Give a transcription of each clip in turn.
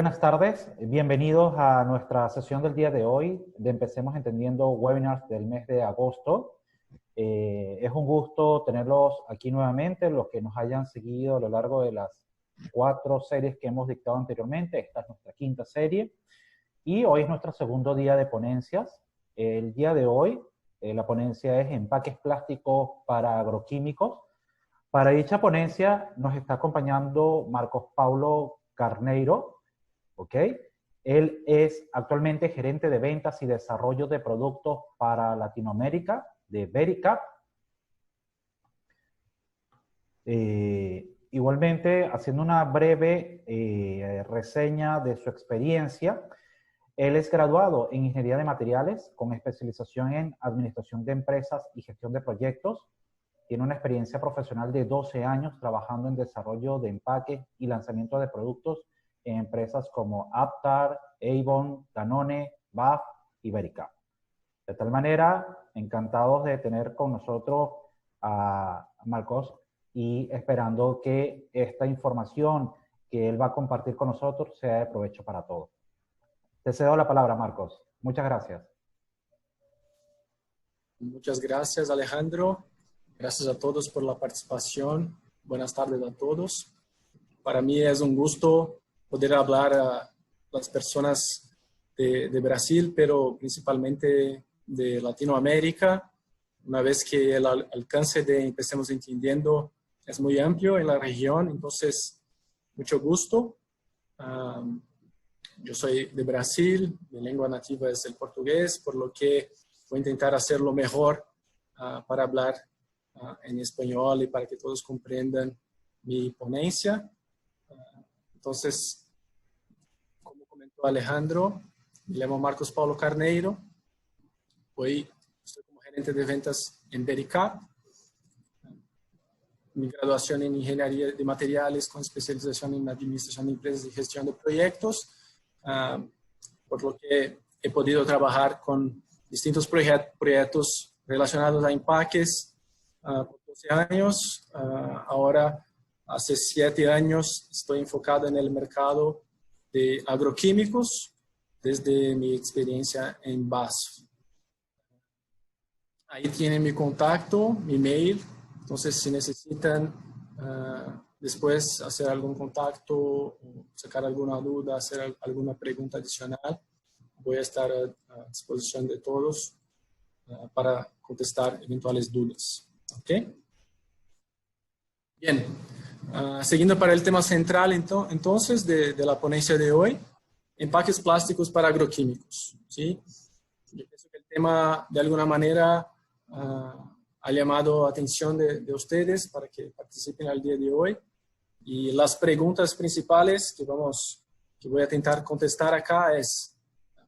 Buenas tardes, bienvenidos a nuestra sesión del día de hoy de Empecemos Entendiendo Webinars del mes de agosto. Es un gusto tenerlos aquí nuevamente, los que nos hayan seguido a lo largo de las 4 series que hemos dictado anteriormente. Esta es nuestra quinta serie y hoy es nuestro segundo día de ponencias. El día de hoy la ponencia es Empaques plásticos para agroquímicos. Para dicha ponencia nos está acompañando Marcos Paulo Carneiro. ¿Ok? Él es actualmente gerente de ventas y desarrollo de productos para Latinoamérica de Vericap. Igualmente, haciendo una breve reseña de su experiencia, él es graduado en Ingeniería de Materiales con especialización en Administración de Empresas y Gestión de Proyectos. Tiene una experiencia profesional de 12 años trabajando en desarrollo de empaques y lanzamiento de productos en empresas como Aptar, Avon, Danone, BAF y Vericap. De tal manera, encantados de tener con nosotros a Marcos y esperando que esta información que él va a compartir con nosotros sea de provecho para todos. Te cedo la palabra, Marcos. Muchas gracias. Muchas gracias, Alejandro. Gracias a todos por la participación. Buenas tardes a todos. Para mí es un gusto poder hablar a las personas de Brasil, pero principalmente de Latinoamérica, una vez que el alcance de Empecemos Entendiendo es muy amplio en la región. Entonces, mucho gusto. Yo soy de Brasil, mi lengua nativa es el portugués, por lo que voy a intentar hacerlo mejor para hablar en español y para que todos comprendan mi ponencia. Entonces, como comentó Alejandro, me llamo Marcos Paulo Carneiro. Hoy estoy como gerente de ventas en Vericap. Mi graduación en Ingeniería de Materiales con especialización en Administración de Empresas y Gestión de Proyectos, por lo que he podido trabajar con distintos proyectos relacionados a empaques por 12 años. Ahora, hace 7 años, estoy enfocado en el mercado de agroquímicos desde mi experiencia en BASF. Ahí tienen mi contacto, mi mail. Entonces, si necesitan después hacer algún contacto, sacar alguna duda, hacer alguna pregunta adicional, voy a estar a disposición de todos para contestar eventuales dudas. ¿Ok? Bien. Siguiendo para el tema central entonces de la ponencia de hoy, empaques plásticos para agroquímicos. ¿Sí? Yo pienso que el tema de alguna manera ha llamado la atención de ustedes para que participen al día de hoy. Y las preguntas principales que voy a intentar contestar acá es: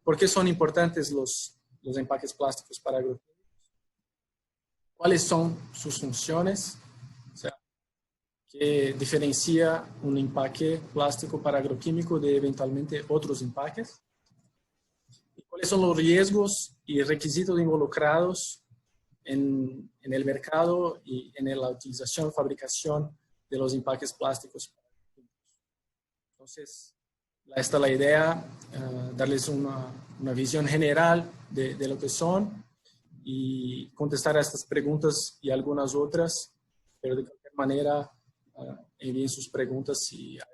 ¿por qué son importantes los empaques plásticos para agroquímicos? ¿Cuáles son sus funciones? O sea, ¿qué diferencia un empaque plástico para agroquímico de eventualmente otros empaques? ¿Y cuáles son los riesgos y requisitos involucrados en el mercado y en la utilización, fabricación de los empaques plásticos? Entonces, esta es la idea, darles una visión general de lo que son y contestar a estas preguntas y algunas otras, pero de cualquier manera envíen sus preguntas si hay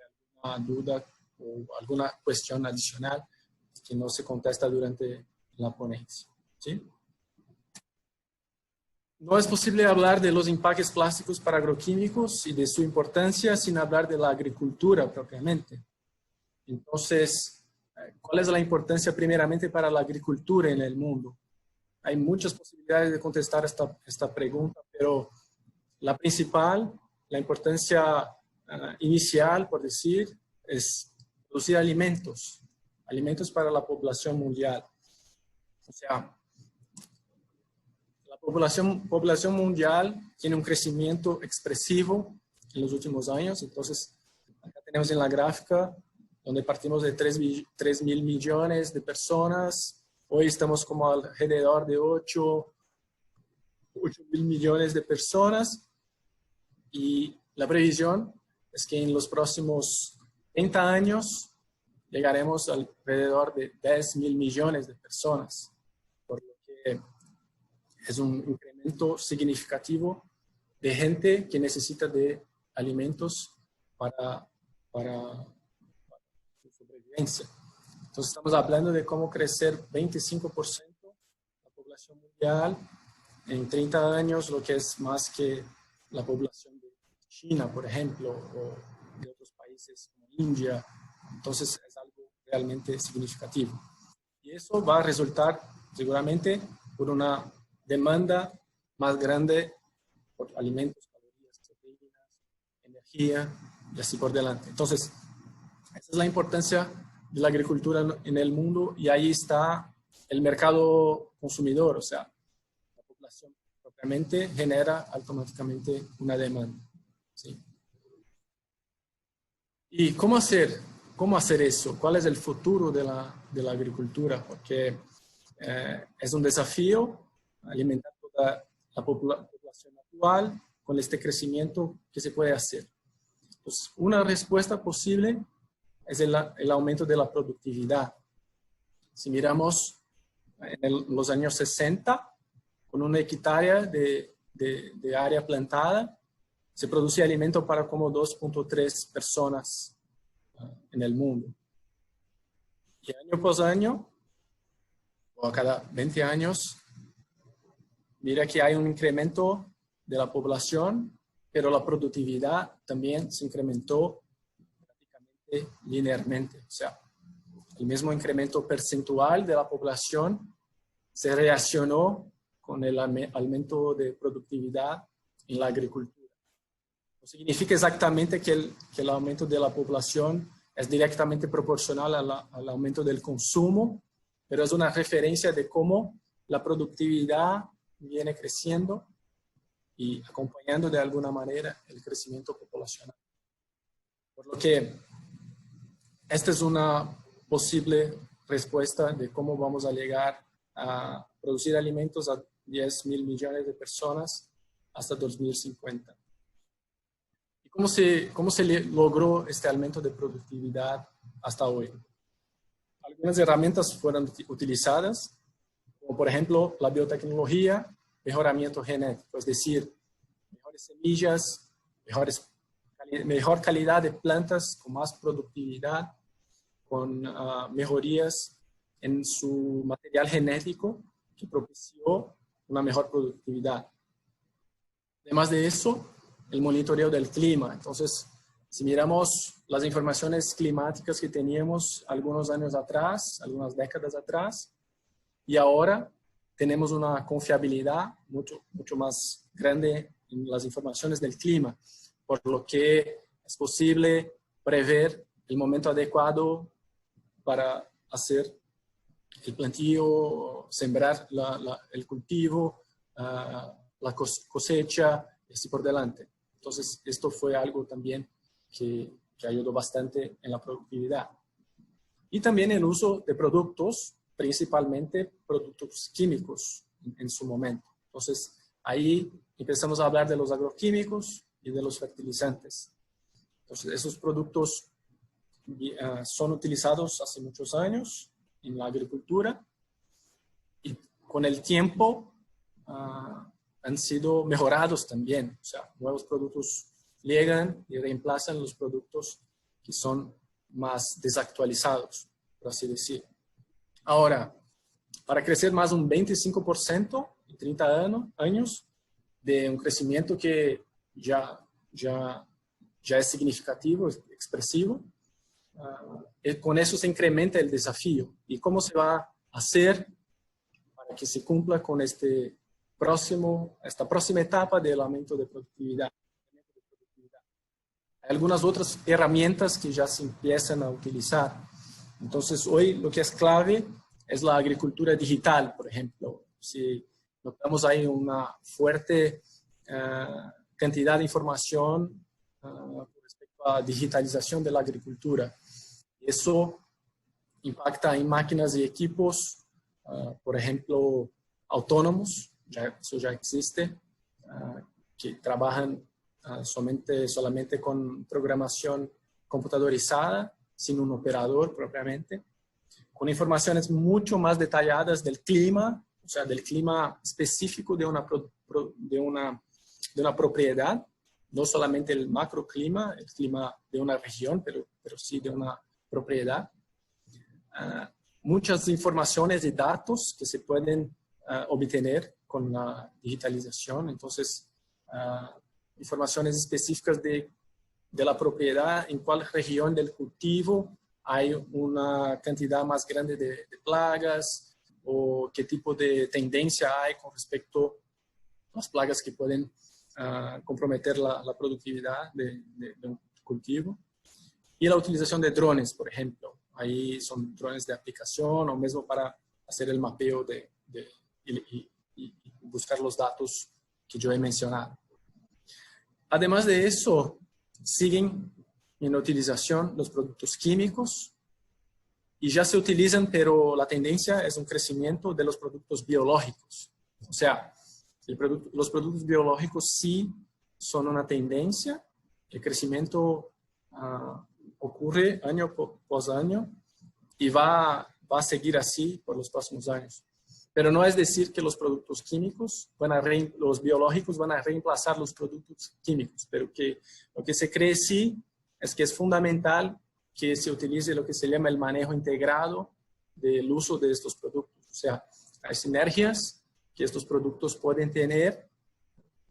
alguna duda o alguna cuestión adicional que no se contesta durante la ponencia. ¿Sí? No es posible hablar de los empaques plásticos para agroquímicos y de su importancia sin hablar de la agricultura propiamente. Entonces, ¿cuál es la importancia primeramente para la agricultura en el mundo? Hay muchas posibilidades de contestar esta pregunta, pero la principal, la importancia inicial, por decir, es producir alimentos para la población mundial. O sea, la población mundial tiene un crecimiento expresivo en los últimos años. Entonces, acá tenemos en la gráfica donde partimos de 3.000 millones de personas. Hoy estamos como alrededor de 8.000 millones de personas. Y la previsión es que en los próximos 30 años llegaremos alrededor de 10.000 millones de personas, por lo que es un incremento significativo de gente que necesita de alimentos para su sobrevivencia. Entonces estamos hablando de cómo crecer 25% la población mundial en 30 años, lo que es más que la población de China, por ejemplo, o de otros países como India. Entonces es algo realmente significativo. Y eso va a resultar seguramente por una demanda más grande por alimentos, calorías, proteínas, energía y así por delante. Entonces, esa es la importancia de la agricultura en el mundo, y ahí está el mercado consumidor, o sea, la población propiamente genera automáticamente una demanda, ¿sí? ¿Y cómo hacer eso? ¿Cuál es el futuro de la agricultura? Porque es un desafío alimentar toda la población actual con este crecimiento que se puede hacer. Entonces, una respuesta posible es el aumento de la productividad. Si miramos en los años 60, con una hectárea de área plantada, se producía alimento para como 2.3 personas en el mundo. Y año por año, o a cada 20 años, mira que hay un incremento de la población, pero la productividad también se incrementó prácticamente linealmente. O sea, el mismo incremento percentual de la población se relacionó con el aumento de productividad en la agricultura. No significa exactamente que el aumento de la población es directamente proporcional al aumento del consumo, pero es una referencia de cómo la productividad viene creciendo y acompañando de alguna manera el crecimiento poblacional. Por lo que esta es una posible respuesta de cómo vamos a llegar a producir alimentos a 10.000 millones de personas hasta 2050. ¿Y cómo se logró este aumento de productividad hasta hoy? Algunas herramientas fueron utilizadas, como por ejemplo la biotecnología, mejoramiento genético, es decir, mejores semillas, mejor calidad de plantas con más productividad, con mejorías en su material genético que propició una mejor productividad. Además de eso, el monitoreo del clima. Entonces, si miramos las informaciones climáticas que teníamos algunos años atrás, algunas décadas atrás, y ahora tenemos una confiabilidad mucho más grande en las informaciones del clima, por lo que es posible prever el momento adecuado para hacer el plantío, sembrar el cultivo, la cosecha, y así por delante. Entonces, esto fue algo también que ayudó bastante en la productividad. Y también el uso de productos, principalmente productos químicos en su momento. Entonces, ahí empezamos a hablar de los agroquímicos y de los fertilizantes. Entonces, esos productos son utilizados hace muchos años en la agricultura y con el tiempo han sido mejorados también. O sea, nuevos productos llegan y reemplazan los productos que son más desactualizados, por así decir. Ahora, para crecer más un 25% en 30 años, de un crecimiento que ya es significativo, es expresivo, con eso se incrementa el desafío. ¿Y cómo se va a hacer para que se cumpla con esta próxima etapa del aumento de productividad? Hay algunas otras herramientas que ya se empiezan a utilizar. Entonces, hoy lo que es clave es la agricultura digital, por ejemplo. Si notamos ahí una fuerte cantidad de información con respecto a digitalización de la agricultura. Eso impacta en máquinas y equipos, por ejemplo, autónomos, eso ya existe, que trabajan solamente con programación computadorizada sin un operador propiamente, con informaciones mucho más detalladas del clima, o sea, del clima específico de una propiedad, no solamente el macroclima, el clima de una región, pero sí de una propiedad. Muchas informaciones y datos que se pueden obtener con la digitalización. Entonces, informaciones específicas de la propiedad, en cuál región del cultivo hay una cantidad más grande de plagas, o qué tipo de tendencia hay con respecto a las plagas que pueden comprometer la productividad de un cultivo. Y la utilización de drones, por ejemplo. Ahí son drones de aplicación o mismo para hacer el mapeo y buscar los datos que yo he mencionado. Además de eso, siguen en utilización los productos químicos y ya se utilizan, pero la tendencia es un crecimiento de los productos biológicos. O sea, los productos biológicos sí son una tendencia, el crecimiento ocurre año por año y va a seguir así por los próximos años. Pero no es decir que los productos químicos, los biológicos van a reemplazar los productos químicos, pero que lo que se cree sí es que es fundamental que se utilice lo que se llama el manejo integrado del uso de estos productos. O sea, hay sinergias que estos productos pueden tener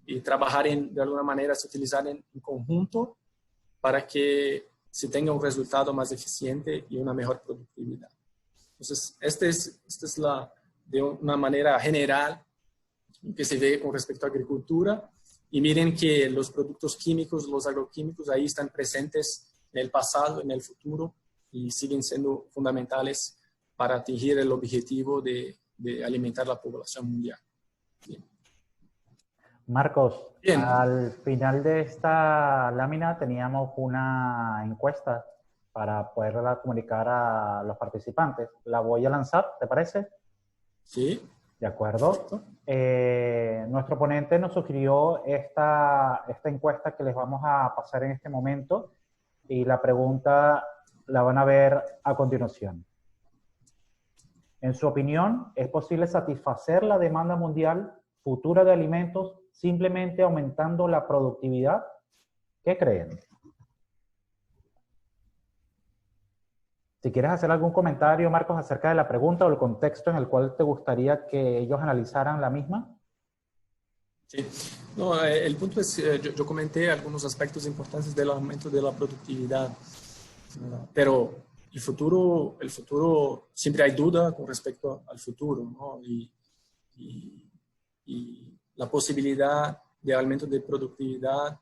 y trabajar de alguna manera, se utilizar en conjunto para que se tenga un resultado más eficiente y una mejor productividad. Entonces, esta es de una manera general que se ve con respecto a agricultura. Y miren que los productos químicos, los agroquímicos, ahí están presentes en el pasado, en el futuro, y siguen siendo fundamentales para atingir el objetivo de alimentar la población mundial. Bien. Marcos, Bien. Al final de esta lámina teníamos una encuesta para poderla comunicar a los participantes. La voy a lanzar, ¿te parece? Sí. De acuerdo. Nuestro ponente nos sugirió esta encuesta que les vamos a pasar en este momento y la pregunta la van a ver a continuación. En su opinión, ¿es posible satisfacer la demanda mundial futura de alimentos simplemente aumentando la productividad? ¿Qué creen? Si quieres hacer algún comentario, Marcos, acerca de la pregunta o el contexto en el cual te gustaría que ellos analizaran la misma. Sí. No, el punto es, yo comenté algunos aspectos importantes del aumento de la productividad, pero el futuro, siempre hay duda con respecto al futuro, ¿no? Y la posibilidad de aumento de productividad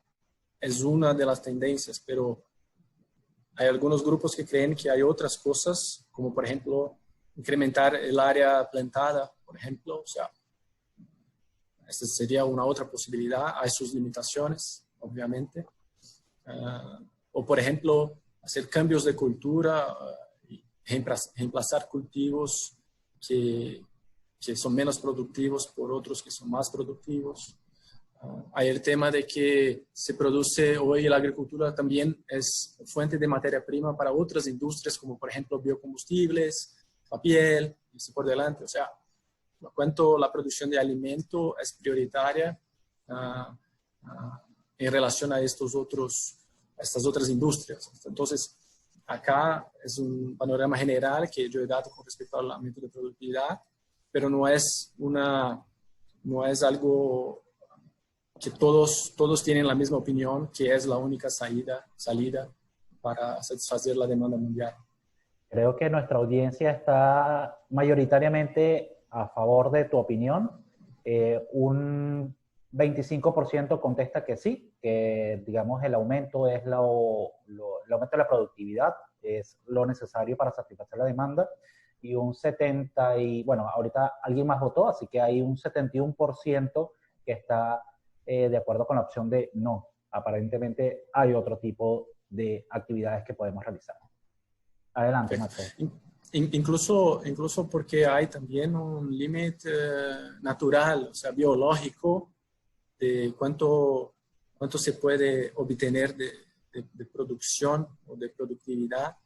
es una de las tendencias, pero hay algunos grupos que creen que hay otras cosas, como por ejemplo, incrementar el área plantada, por ejemplo. O sea, esta sería una otra posibilidad. Hay sus limitaciones, obviamente. O por ejemplo, hacer cambios de cultura, y reemplazar cultivos que son menos productivos por otros que son más productivos. Hay el tema de que se produce hoy la agricultura también es fuente de materia prima para otras industrias, como por ejemplo biocombustibles, la piel, y así por delante. O sea, por cuanto la producción de alimento es prioritaria en relación a estas otras industrias. Entonces, acá es un panorama general que yo he dado con respecto al aumento de productividad, pero no es algo que todos tienen la misma opinión, que es la única salida para satisfacer la demanda mundial. Creo que nuestra audiencia está mayoritariamente a favor de tu opinión. Un 25% contesta que sí, que digamos el aumento es el aumento de la productividad, es lo necesario para satisfacer la demanda. Y un 70%, y bueno, ahorita alguien más votó, así que hay un 71% que está de acuerdo con la opción de no. Aparentemente hay otro tipo de actividades que podemos realizar. Adelante, Marco. Incluso porque hay también un límite natural, o sea, biológico, de cuánto se puede obtener de producción o de productividad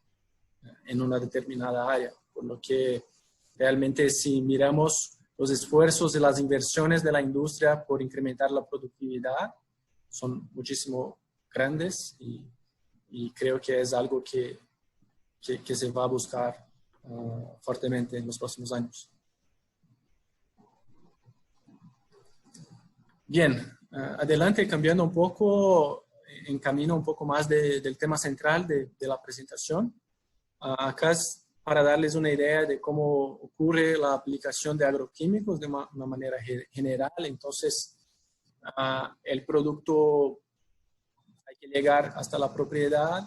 en una determinada área. Por lo que realmente si miramos los esfuerzos de las inversiones de la industria por incrementar la productividad, son muchísimo grandes y creo que es algo que se va a buscar fuertemente en los próximos años. Bien, adelante, cambiando un poco, en camino un poco más del tema central de la presentación. Acá es para darles una idea de cómo ocurre la aplicación de agroquímicos de una manera general. Entonces, el producto hay que llegar hasta la propiedad.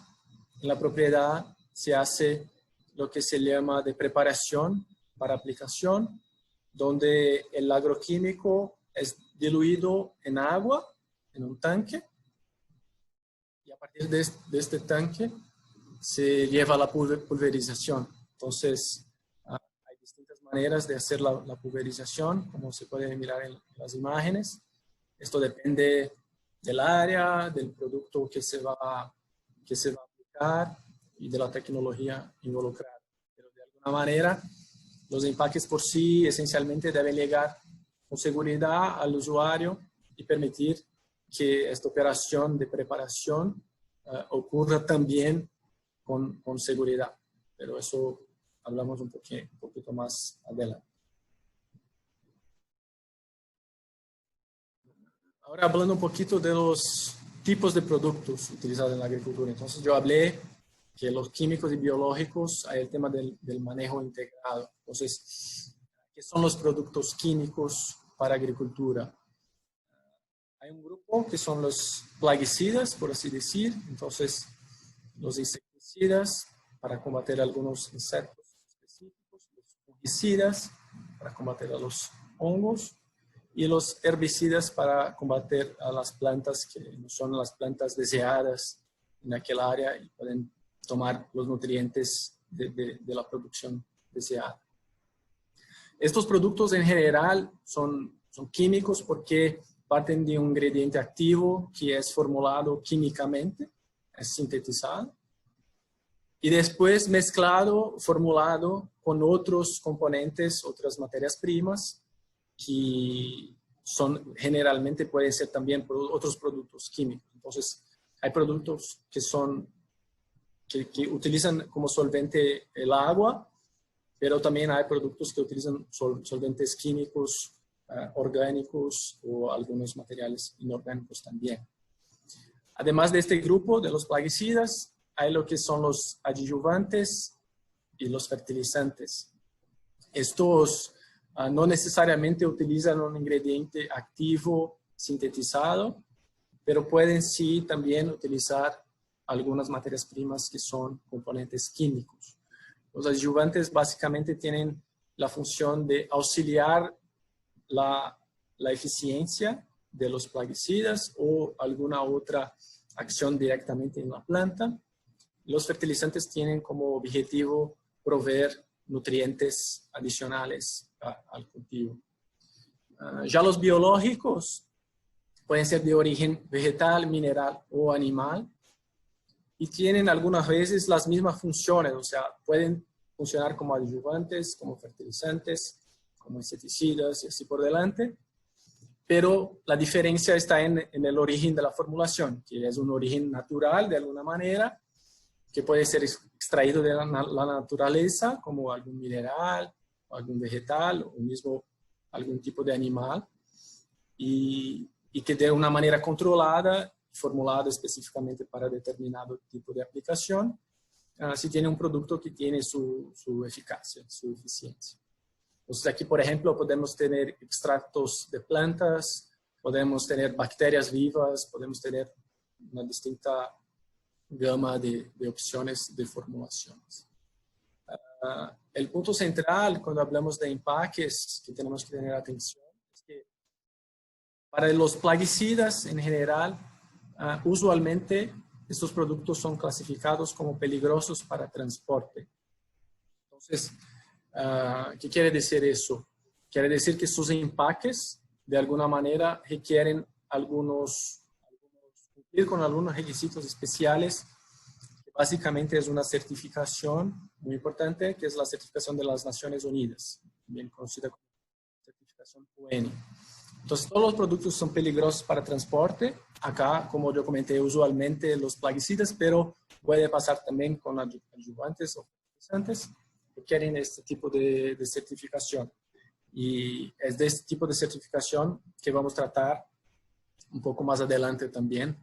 En la propiedad se hace lo que se llama de preparación para aplicación, donde el agroquímico es diluido en agua, en un tanque, y a partir de este tanque se lleva a la pulverización. Entonces, hay distintas maneras de hacer la pulverización, como se puede mirar en las imágenes. Esto depende del área, del producto que se va a aplicar y de la tecnología involucrada. Pero de alguna manera, los empaques por sí esencialmente deben llegar con seguridad al usuario y permitir que esta operación de preparación ocurra también con seguridad. Pero eso hablamos un poquito más adelante. Ahora hablando un poquito de los tipos de productos utilizados en la agricultura. Entonces yo hablé que los químicos y biológicos, hay el tema del manejo integrado. Entonces, ¿qué son los productos químicos para agricultura? Hay un grupo que son los plaguicidas, por así decir. Entonces, los insecticidas para combater algunos insectos específicos, los fungicidas para combater a los hongos y los herbicidas para combater a las plantas que no son las plantas deseadas en aquel área y pueden tomar los nutrientes de la producción deseada. Estos productos en general son químicos porque parten de un ingrediente activo que es formulado químicamente, es sintetizado, y después mezclado, formulado con otros componentes, otras materias primas, que son generalmente pueden ser también otros productos químicos. Entonces, hay productos que utilizan como solvente el agua, pero también hay productos que utilizan solventes químicos orgánicos o algunos materiales inorgánicos también. Además de este grupo de los plaguicidas, hay lo que son los adjuvantes y los fertilizantes. Estos no necesariamente utilizan un ingrediente activo sintetizado, pero pueden sí también utilizar algunas materias primas que son componentes químicos. Los adjuvantes básicamente tienen la función de auxiliar la eficiencia de los plaguicidas o alguna otra acción directamente en la planta. Los fertilizantes tienen como objetivo proveer nutrientes adicionales al cultivo. Ya los biológicos pueden ser de origen vegetal, mineral o animal y tienen algunas veces las mismas funciones, o sea, pueden funcionar como adjuvantes, como fertilizantes, como insecticidas y así por delante, pero la diferencia está en el origen de la formulación, que es un origen natural de alguna manera, que puede ser extraído de la naturaleza, como algún mineral, o algún vegetal, o mismo algún tipo de animal, y que de una manera controlada, formulada específicamente para determinado tipo de aplicación, se tiene un producto que tiene su eficacia, su eficiencia. Entonces aquí, por ejemplo, podemos tener extractos de plantas, podemos tener bacterias vivas, podemos tener una distinta gama de opciones de formulaciones. El punto central cuando hablamos de empaques que tenemos que tener atención es que para los plaguicidas en general, usualmente estos productos son clasificados como peligrosos para transporte. Entonces, ¿qué quiere decir eso? Quiere decir que sus empaques de alguna manera requieren cumplir con algunos requisitos especiales que Básicamente es una certificación muy importante, que es la certificación de las Naciones Unidas, también conocida como certificación UN. Entonces, todos los productos son peligrosos para transporte. Acá, como yo comenté, usualmente los plaguicidas, pero puede pasar también con adyuvantes o fertilizantes que quieren este tipo de certificación. Y es de este tipo de certificación que vamos a tratar un poco más adelante también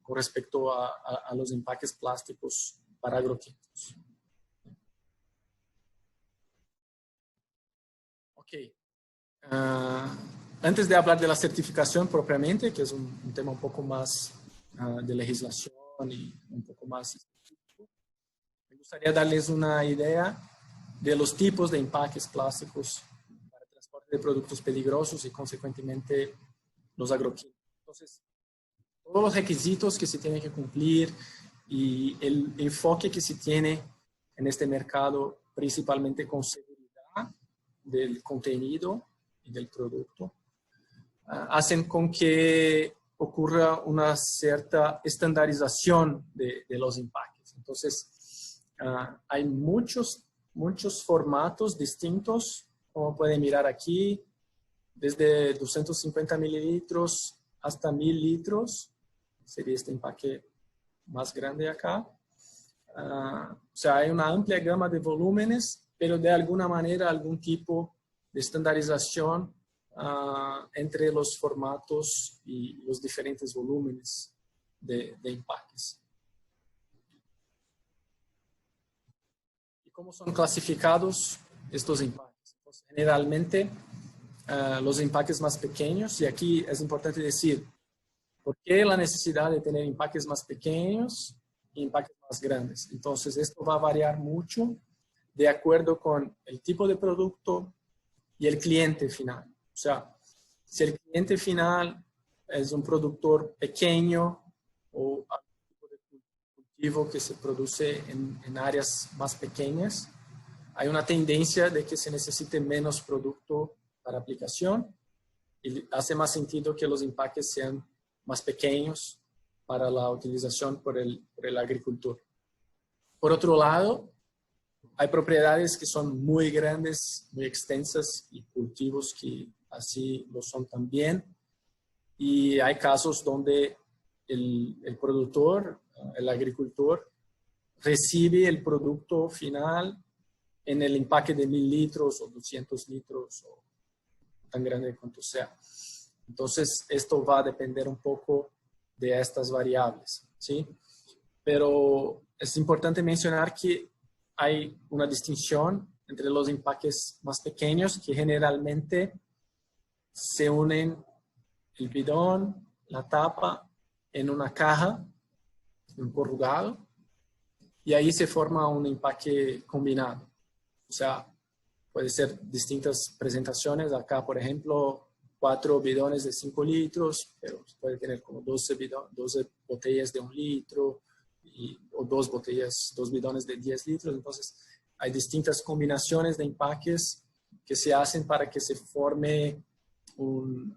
con respecto a los empaques plásticos para agroquímicos. Ok. Antes de hablar de la certificación propiamente, que es un tema un poco más de legislación y un poco más específico, me gustaría darles una idea de los tipos de empaques plásticos para transporte de productos peligrosos y consecuentemente los agroquímicos. Entonces, todos los requisitos que se tienen que cumplir y el enfoque que se tiene en este mercado, principalmente con seguridad del contenido y del producto, hacen con que ocurra una cierta estandarización de los empaques. Entonces, hay muchos formatos distintos, como pueden mirar aquí, desde 250 mililitros hasta 1000 litros, sería este empaque más grande acá. O sea, hay una amplia gama de volúmenes, pero de alguna manera algún tipo de estandarización entre los formatos y los diferentes volúmenes de empaques. ¿Y cómo son clasificados estos empaques? Pues, generalmente, los empaques más pequeños, y aquí es importante decir, ¿por qué la necesidad de tener empaques más pequeños y empaques más grandes? Entonces, esto va a variar mucho de acuerdo con el tipo de producto y el cliente final. O sea, si el cliente final es un productor pequeño o algún tipo de cultivo que se produce en áreas más pequeñas, hay una tendencia de que se necesite menos producto para aplicación y hace más sentido que los empaques sean más pequeños para la utilización por el agricultor. Por otro lado, hay propiedades que son muy grandes, muy extensas y cultivos que así lo son también. Y hay casos donde el productor, el agricultor, recibe el producto final en el empaque de 1000 litros o 200 litros o tan grande cuanto sea. Entonces, esto va a depender un poco de estas variables, ¿sí? Pero es importante mencionar que hay una distinción entre los empaques más pequeños que generalmente se unen el bidón, la tapa en una caja, un corrugado, y ahí se forma un empaque combinado. O sea, puede ser distintas presentaciones. Acá, por ejemplo, 4 bidones de 5 litros, pero puede tener como 12 botellas de 1 litro o 2 bidones de 10 litros. Entonces, hay distintas combinaciones de empaques que se hacen para que se forme un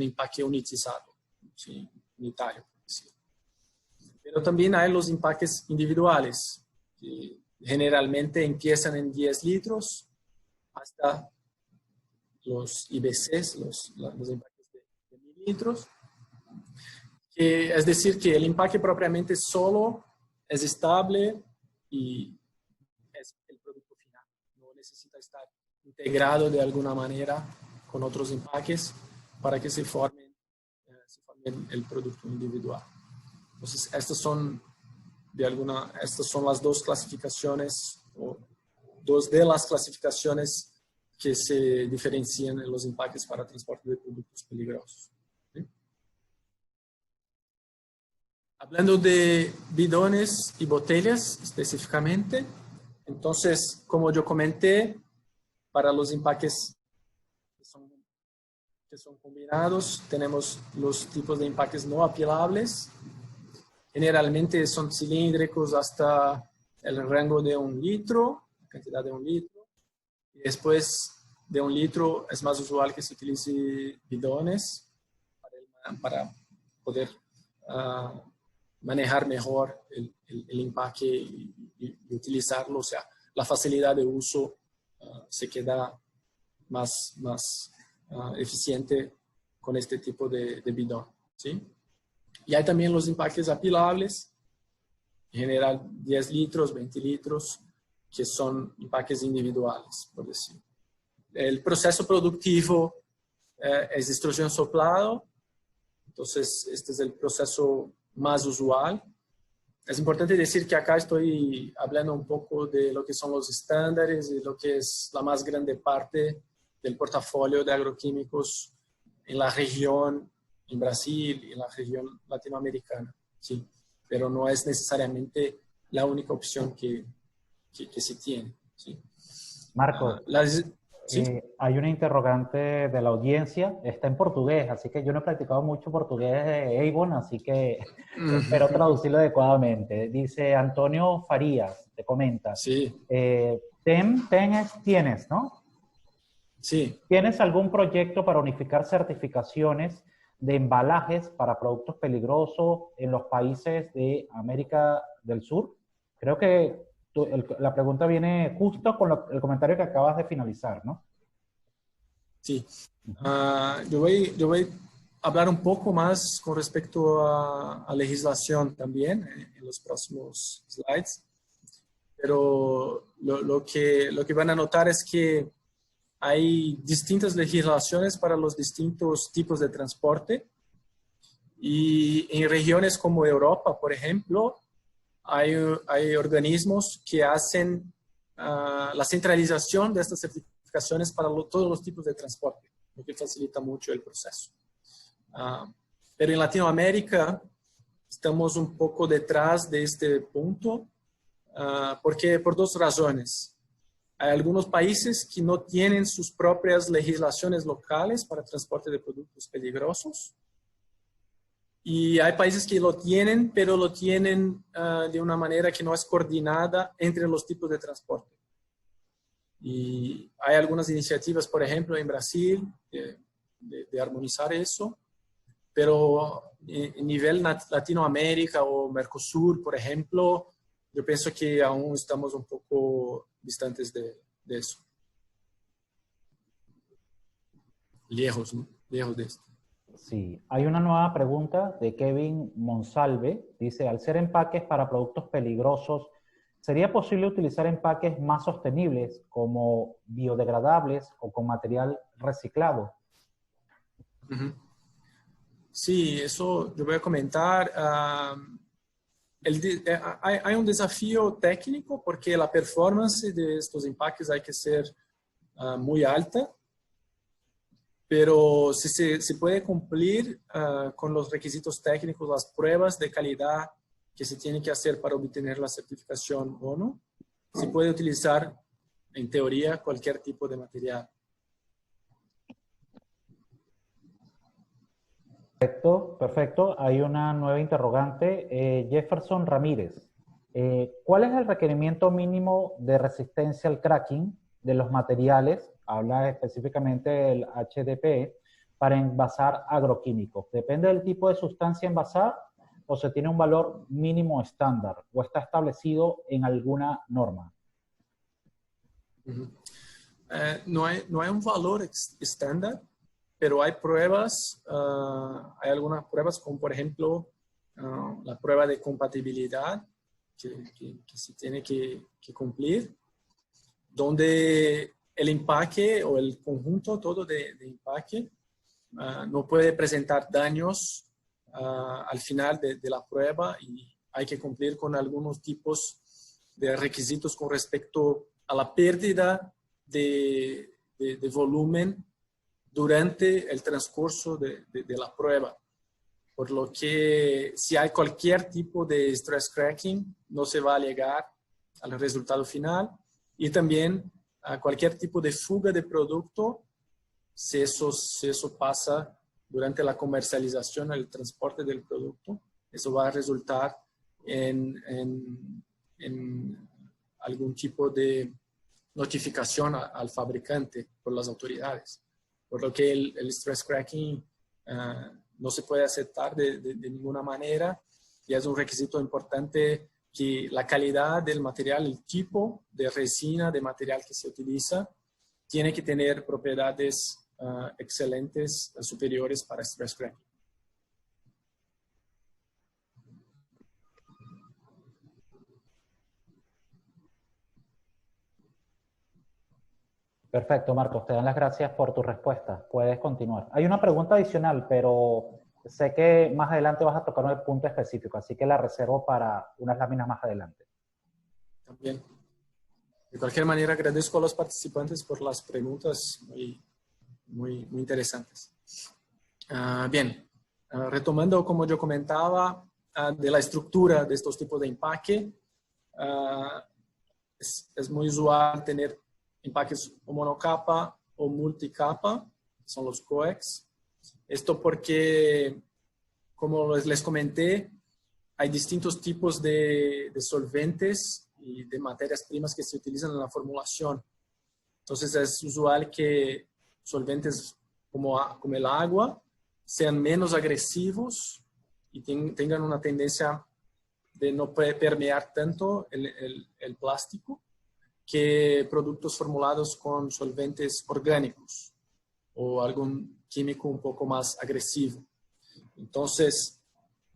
empaque unitizado, ¿sí? Unitario. ¿Sí? Pero también hay los empaques individuales, que generalmente empiezan en 10 litros hasta los IBCs, los empaques de 1000 litros. Es decir, que el empaque propiamente solo es estable y es el producto final. No necesita estar integrado de alguna manera con otros empaques para que se forme el producto individual. Entonces, estas son las dos clasificaciones, o dos de las clasificaciones que se diferencian en los empaques para transporte de productos peligrosos. ¿Sí? Hablando de bidones y botellas específicamente, entonces, como yo comenté, para los empaques que son combinados, tenemos los tipos de empaques no apilables. Generalmente son cilíndricos hasta el rango de 1 litro, cantidad de 1 litro. Y después de 1 litro es más usual que se utilice bidones para poder manejar mejor el empaque y utilizarlo. O sea, la facilidad de uso se queda más eficiente con este tipo de bidón, ¿sí? Y hay también los empaques apilables, en general 10 litros, 20 litros, que son empaques individuales, por decir. El proceso productivo es extrusión soplado, entonces este es el proceso más usual. Es importante decir que acá estoy hablando un poco de lo que son los estándares y lo que es la más grande parte del portafolio de agroquímicos en la región, en Brasil y en la región latinoamericana, ¿sí? Pero no es necesariamente la única opción que se tiene, ¿sí? Marcos, ¿sí? hay una interrogante de la audiencia, está en portugués, así que yo no he practicado mucho portugués, Avon, así que espero traducirlo adecuadamente. Dice Antonio Farías, te comenta, Sí. Tienes, ¿no? Sí. ¿Tienes algún proyecto para unificar certificaciones de embalajes para productos peligrosos en los países de América del Sur? Creo que la pregunta viene justo con el comentario que acabas de finalizar, ¿no? Sí. Yo voy a hablar un poco más con respecto a legislación también en los próximos slides. Pero lo que van a notar es que hay distintas legislaciones para los distintos tipos de transporte. Y en regiones como Europa, por ejemplo, hay organismos que hacen la centralización de estas certificaciones para todos los tipos de transporte, lo que facilita mucho el proceso. Pero en Latinoamérica estamos un poco detrás de este punto, porque por dos razones. Hay algunos países que no tienen sus propias legislaciones locales para transporte de productos peligrosos. Y hay países que lo tienen, pero lo tienen de una manera que no es coordinada entre los tipos de transporte. Y hay algunas iniciativas, por ejemplo, en Brasil, de armonizar eso, pero en nivel Latinoamérica o Mercosur, por ejemplo, yo pienso que aún estamos un poco distantes de eso. Lejos, ¿no? Lejos de esto. Sí, hay una nueva pregunta de Kevin Monsalve. Dice, al ser empaques para productos peligrosos, ¿sería posible utilizar empaques más sostenibles como biodegradables o con material reciclado? Sí, eso yo voy a comentar. Hay un desafío técnico porque la performance de estos empaques hay que ser muy alta. Pero si se puede cumplir con los requisitos técnicos, las pruebas de calidad que se tienen que hacer para obtener la certificación ONU, se puede utilizar, en teoría, cualquier tipo de material. Perfecto, perfecto. Hay una nueva interrogante. Jefferson Ramírez. ¿Cuál es el requerimiento mínimo de resistencia al cracking de los materiales? Habla específicamente del HDPE para envasar agroquímicos. ¿Depende del tipo de sustancia envasar o se tiene un valor mínimo estándar o está establecido en alguna norma? No hay un valor estándar, pero hay pruebas, hay algunas pruebas como por ejemplo la prueba de compatibilidad que se tiene que cumplir, donde el empaque o el conjunto todo de empaque no puede presentar daños al final de la prueba y hay que cumplir con algunos tipos de requisitos con respecto a la pérdida de volumen durante el transcurso de la prueba. Por lo que si hay cualquier tipo de stress cracking, no se va a llegar al resultado final. Y también a cualquier tipo de fuga de producto, si eso pasa durante la comercialización, el transporte del producto, eso va a resultar en algún tipo de notificación al fabricante por las autoridades. Por lo que el stress cracking no se puede aceptar de ninguna manera y es un requisito importante que la calidad del material, el tipo de resina, de material que se utiliza, tiene que tener propiedades excelentes, superiores para stress cracking. Perfecto, Marcos, te dan las gracias por tu respuesta. Puedes continuar. Hay una pregunta adicional, pero sé que más adelante vas a tocar un punto específico, así que la reservo para unas láminas más adelante. También. De cualquier manera, agradezco a los participantes por las preguntas muy interesantes. Bien, retomando, como yo comentaba, de la estructura de estos tipos de empaque, es muy usual tener empaques o monocapa o multicapa, son los coex. Esto porque, como les comenté, hay distintos tipos de solventes y de materias primas que se utilizan en la formulación. Entonces es usual que solventes como el agua sean menos agresivos y tengan una tendencia de no permear tanto el plástico que productos formulados con solventes orgánicos o algún químico un poco más agresivo. Entonces,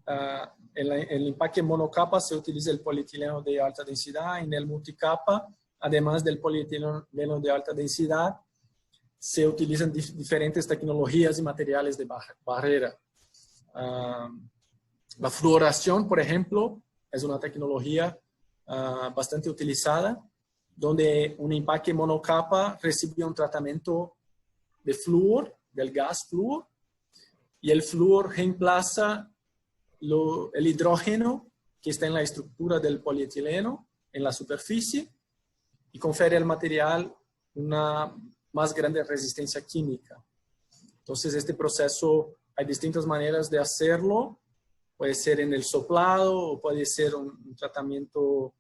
en el empaque monocapa se utiliza el polietileno de alta densidad. En el multicapa, además del polietileno de alta densidad, se utilizan diferentes tecnologías y materiales de barrera. La fluoración, por ejemplo, es una tecnología bastante utilizada, donde un empaque monocapa recibe un tratamiento de flúor, del gas flúor, y el flúor reemplaza el hidrógeno que está en la estructura del polietileno en la superficie y confiere al material una más grande resistencia química. Entonces, este proceso, hay distintas maneras de hacerlo. Puede ser en el soplado o puede ser un tratamiento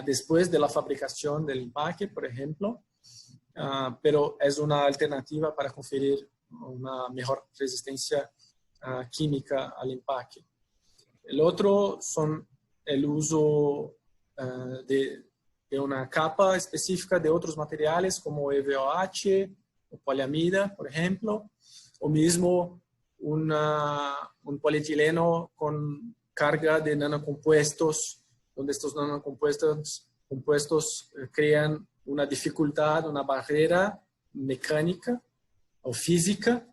después de la fabricación del empaque, por ejemplo. Pero es una alternativa para conferir una mejor resistencia química al empaque. El otro son el uso de una capa específica de otros materiales como EVOH o poliamida, por ejemplo, o mismo un polietileno con carga de nanocompuestos, donde estos nanocompuestos crean una dificultad, una barrera mecánica o física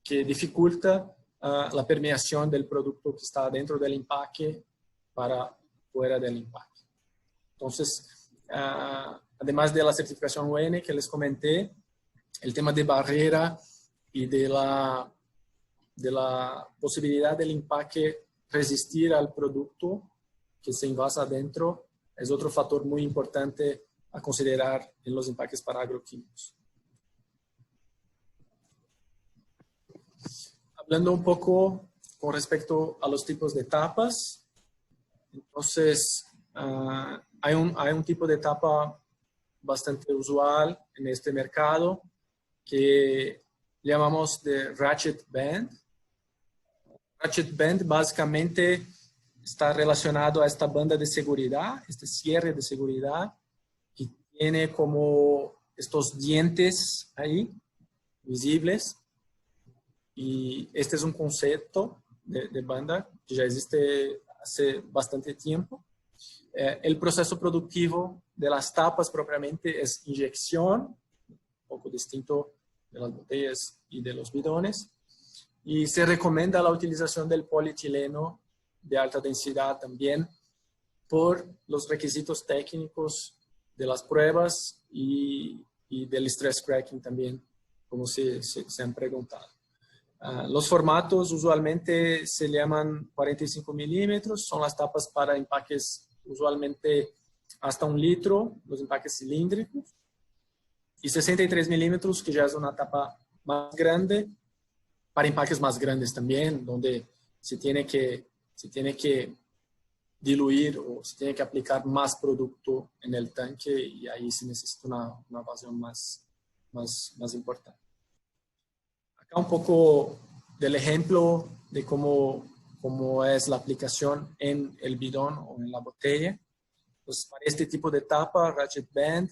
que dificulta la permeación del producto que está dentro del empaque para fuera del empaque. Entonces, además de la certificación UN que les comenté, el tema de barrera y de la posibilidad del empaque resistir al producto que se envasa adentro es otro factor muy importante a considerar en los empaques para agroquímicos. Hablando un poco con respecto a los tipos de tapas, entonces hay un tipo de tapa bastante usual en este mercado que llamamos de ratchet band. Ratchet band básicamente está relacionado a esta banda de seguridad, este cierre de seguridad, que tiene como estos dientes ahí, visibles. Y este es un concepto de banda que ya existe hace bastante tiempo. El proceso productivo de las tapas propiamente es inyección, un poco distinto de las botellas y de los bidones. Y se recomienda la utilización del polietileno de alta densidad también por los requisitos técnicos de las pruebas y del stress cracking también, como se han preguntado. Los formatos usualmente se llaman 45 milímetros, son las tapas para empaques usualmente hasta 1 litro, los empaques cilíndricos, y 63 milímetros, que ya es una tapa más grande, para empaques más grandes también, donde se tiene que diluir o se tiene que aplicar más producto en el tanque y ahí se necesita una evasión más importante. Acá un poco del ejemplo de cómo como es la aplicación en el bidón o en la botella. Entonces, para este tipo de tapa, ratchet band,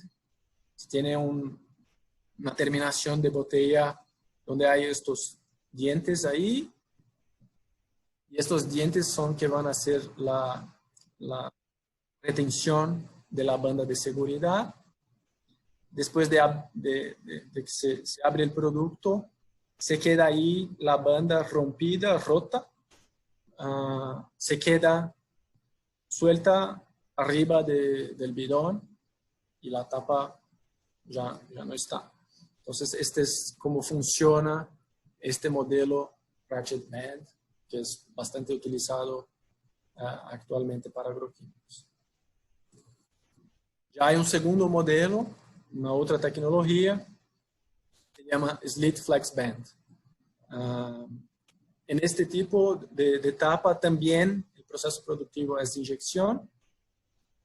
si tiene una terminación de botella donde hay estos dientes ahí, y estos dientes son que van a hacer la retención de la banda de seguridad. Después de que se abre el producto, se queda ahí la banda rompida, rota, se queda suelta arriba del bidón y la tapa ya no está. Entonces, este es cómo funciona este modelo ratchet band, que es bastante utilizado actualmente para agroquímicos. Ya hay un segundo modelo, una otra tecnología, que se llama Slit Flex Band. En este tipo de tapa también el proceso productivo es de inyección,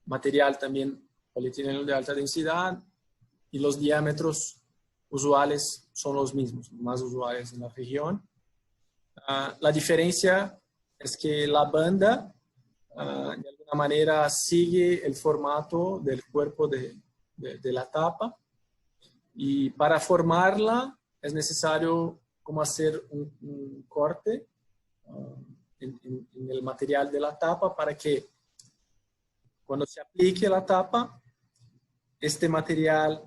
material también polietileno de alta densidad, y los diámetros usuales son los mismos, más usuales en la región. La diferencia es que la banda de alguna manera sigue el formato del cuerpo de la tapa, y para formarla es necesario como hacer un corte en el material de la tapa para que cuando se aplique la tapa, este material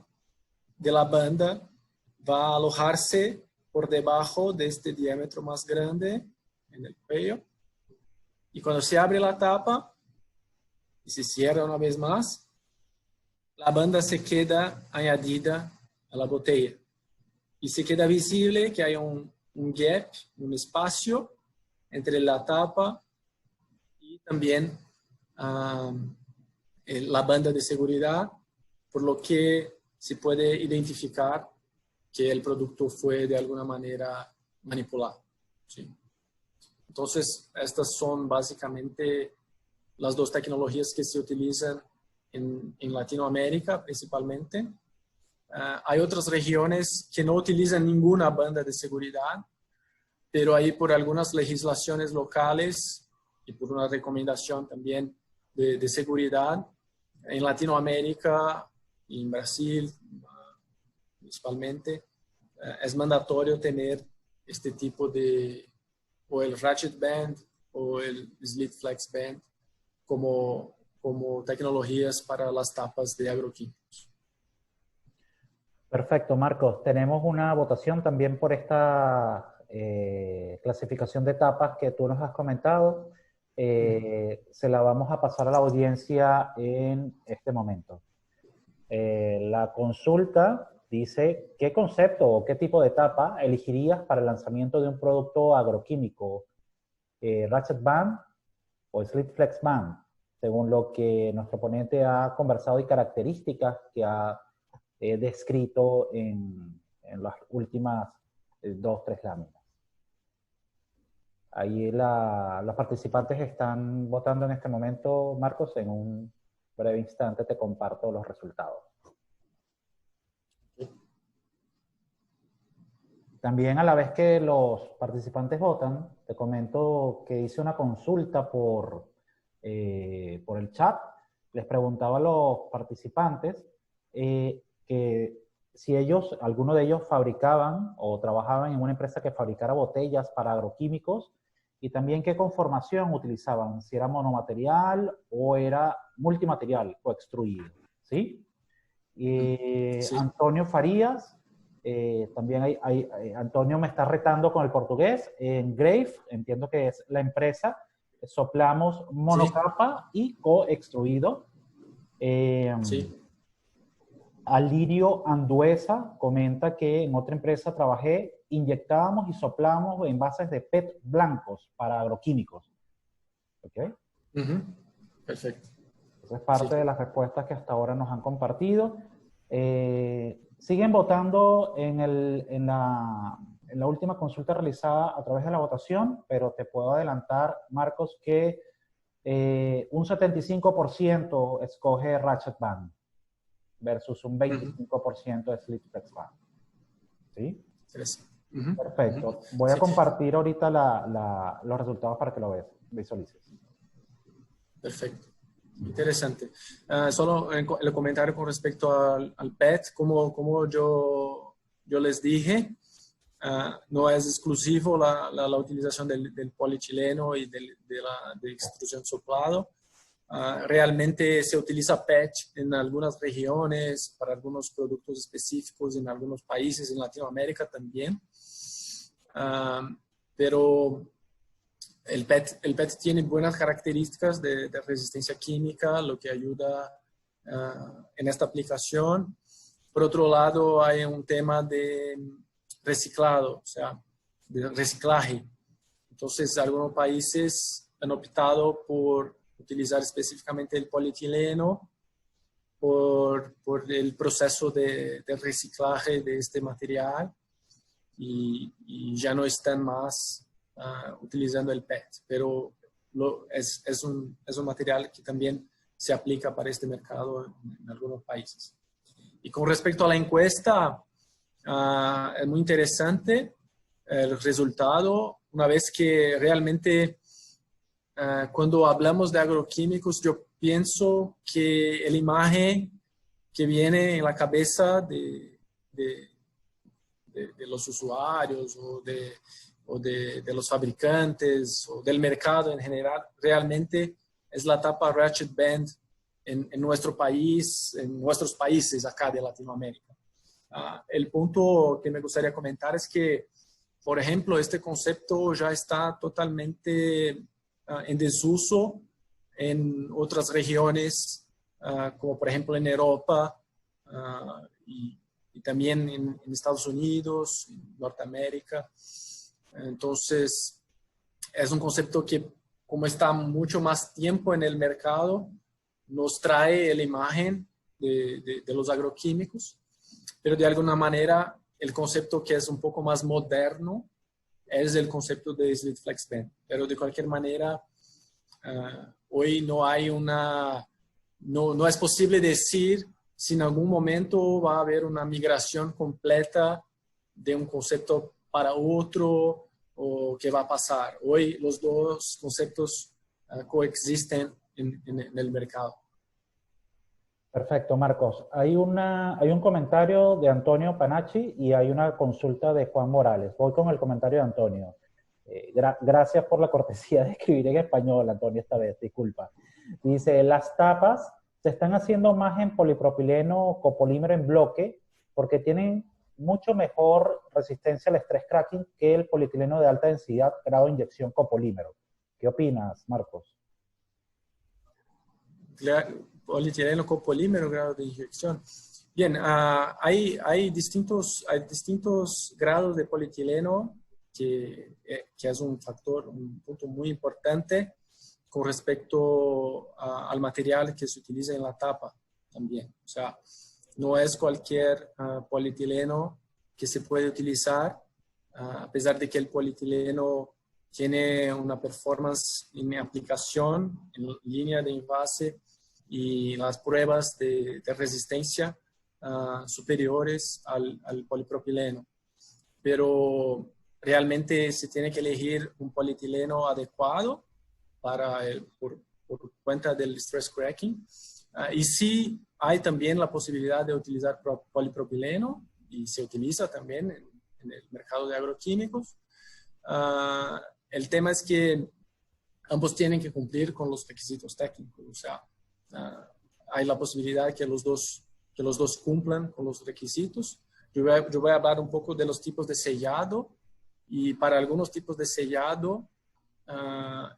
de la banda va a alojarse por debajo de este diámetro más grande en el cuello. Y cuando se abre la tapa y se cierra una vez más, la banda se queda añadida a la botella. Y se queda visible que hay un gap, un espacio entre la tapa y también la banda de seguridad, por lo que se puede identificar que el producto fue de alguna manera manipulado. ¿Sí? Entonces, estas son básicamente las dos tecnologías que se utilizan en Latinoamérica principalmente. Hay otras regiones que no utilizan ninguna banda de seguridad, pero ahí por algunas legislaciones locales y por una recomendación también de seguridad, en Latinoamérica y en Brasil principalmente, es mandatorio tener este tipo de, o el ratchet band o el slit flex band como tecnologías para las tapas de agroquímicos. Perfecto, Marcos. Tenemos una votación también por esta clasificación de etapas que tú nos has comentado. Se la vamos a pasar a la audiencia en este momento. La consulta dice, ¿qué concepto o qué tipo de etapa elegirías para el lanzamiento de un producto agroquímico? ¿Ratchet Band o Slit Flex Band? Según lo que nuestro ponente ha conversado y características que ha descrito en las últimas 2-3 láminas. Ahí los participantes están votando en este momento. Marcos, en un breve instante te comparto los resultados. También a la vez que los participantes votan, te comento que hice una consulta por el chat. Les preguntaba a los participantes que si alguno de ellos fabricaban o trabajaban en una empresa que fabricara botellas para agroquímicos, y también qué conformación utilizaban, si era monomaterial o era multimaterial o extruido, ¿sí? Sí. Antonio Farías, también Antonio me está retando con el portugués, en Grave, entiendo que es la empresa, soplamos monocapa y coextruido. Sí. Alirio Anduesa comenta que en otra empresa trabajé, inyectábamos y soplábamos envases de PET blancos para agroquímicos. ¿Ok? Perfecto. Esa es parte de las respuestas que hasta ahora nos han compartido. Siguen votando en la última consulta realizada a través de la votación, pero te puedo adelantar, Marcos, que un 75% escoge Ratchet Band versus un 25% de Slit Flex Band. ¿Sí? Perfecto. Voy a compartir ahorita los resultados para que lo visualices. Perfecto. Interesante. Solo el comentario con respecto al PET, como yo les dije, no es exclusivo la utilización del polietileno y de extrusión soplado. Realmente se utiliza PET en algunas regiones, para algunos productos específicos, en algunos países, en Latinoamérica también. Pero el PET tiene buenas características de resistencia química, lo que ayuda en esta aplicación. Por otro lado, hay un tema de reciclado, o sea, de reciclaje. Entonces, algunos países han optado por utilizar específicamente el polietileno por el proceso de reciclaje de este material y ya no están más utilizando el PET, pero es un material que también se aplica para este mercado en algunos países. Y con respecto a la encuesta, es muy interesante el resultado, una vez que realmente cuando hablamos de agroquímicos, yo pienso que la imagen que viene en la cabeza de los usuarios o de los fabricantes o del mercado en general, realmente es la tapa ratchet band en nuestro país, en nuestros países acá de Latinoamérica. El punto que me gustaría comentar es que, por ejemplo, este concepto ya está totalmente en desuso en otras regiones, como por ejemplo en Europa y también en Estados Unidos, en Norteamérica. Entonces, es un concepto que, como está mucho más tiempo en el mercado, nos trae la imagen de los agroquímicos, pero de alguna manera el concepto que es un poco más moderno es el concepto de Slit Flex Pen. Pero de cualquier manera, hoy no hay no es posible decir si en algún momento va a haber una migración completa de un concepto para otro o qué va a pasar. Hoy los dos conceptos coexisten en el mercado. Perfecto, Marcos. Hay un comentario de Antonio Panacci y hay una consulta de Juan Morales. Voy con el comentario de Antonio. Gracias por la cortesía de escribir en español, Antonio, esta vez, disculpa. Dice, las tapas se están haciendo más en polipropileno o copolímero en bloque porque tienen mucho mejor resistencia al estrés cracking que el polietileno de alta densidad grado de inyección copolímero. ¿Qué opinas, Marcos? Polietileno copolímero grado de inyección. Bien, hay distintos grados de polietileno que es un punto muy importante con respecto al material que se utiliza en la tapa también. O sea, no es cualquier polietileno que se puede utilizar, a pesar de que el polietileno tiene una performance en aplicación, en línea de envase y las pruebas de resistencia superiores al polipropileno. Pero realmente se tiene que elegir un polietileno adecuado por cuenta del stress cracking. Y sí hay también la posibilidad de utilizar polipropileno y se utiliza también en el mercado de agroquímicos. El tema es que ambos tienen que cumplir con los requisitos técnicos. O sea, hay la posibilidad que los dos cumplan con los requisitos. Yo voy a hablar un poco de los tipos de sellado y para algunos tipos de sellado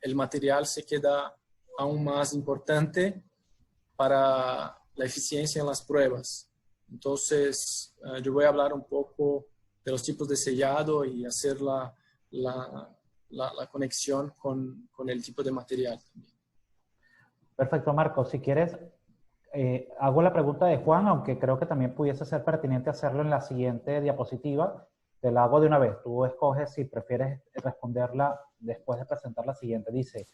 el material se queda aún más importante para la eficiencia en las pruebas. Entonces, yo voy a hablar un poco de los tipos de sellado y hacer la conexión con el tipo de material también. Perfecto, Marcos. Si quieres, hago la pregunta de Juan, aunque creo que también pudiese ser pertinente hacerlo en la siguiente diapositiva. Te la hago de una vez. Tú escoges si prefieres responderla después de presentar la siguiente. Dice,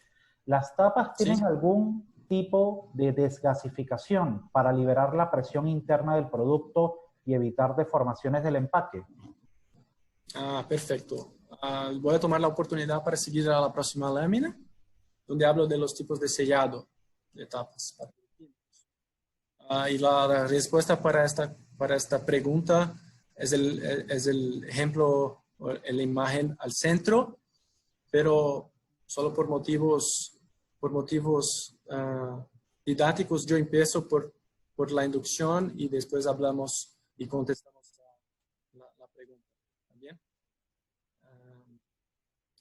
¿las tapas tienen algún tipo de desgasificación para liberar la presión interna del producto y evitar deformaciones del empaque? Perfecto. Voy a tomar la oportunidad para seguir a la próxima lámina, donde hablo de los tipos de sellado de tapas. Y la respuesta para esta pregunta es el ejemplo, la imagen al centro, pero solo por motivos didácticos yo empiezo por la inducción y después hablamos y contestamos la pregunta. ¿También?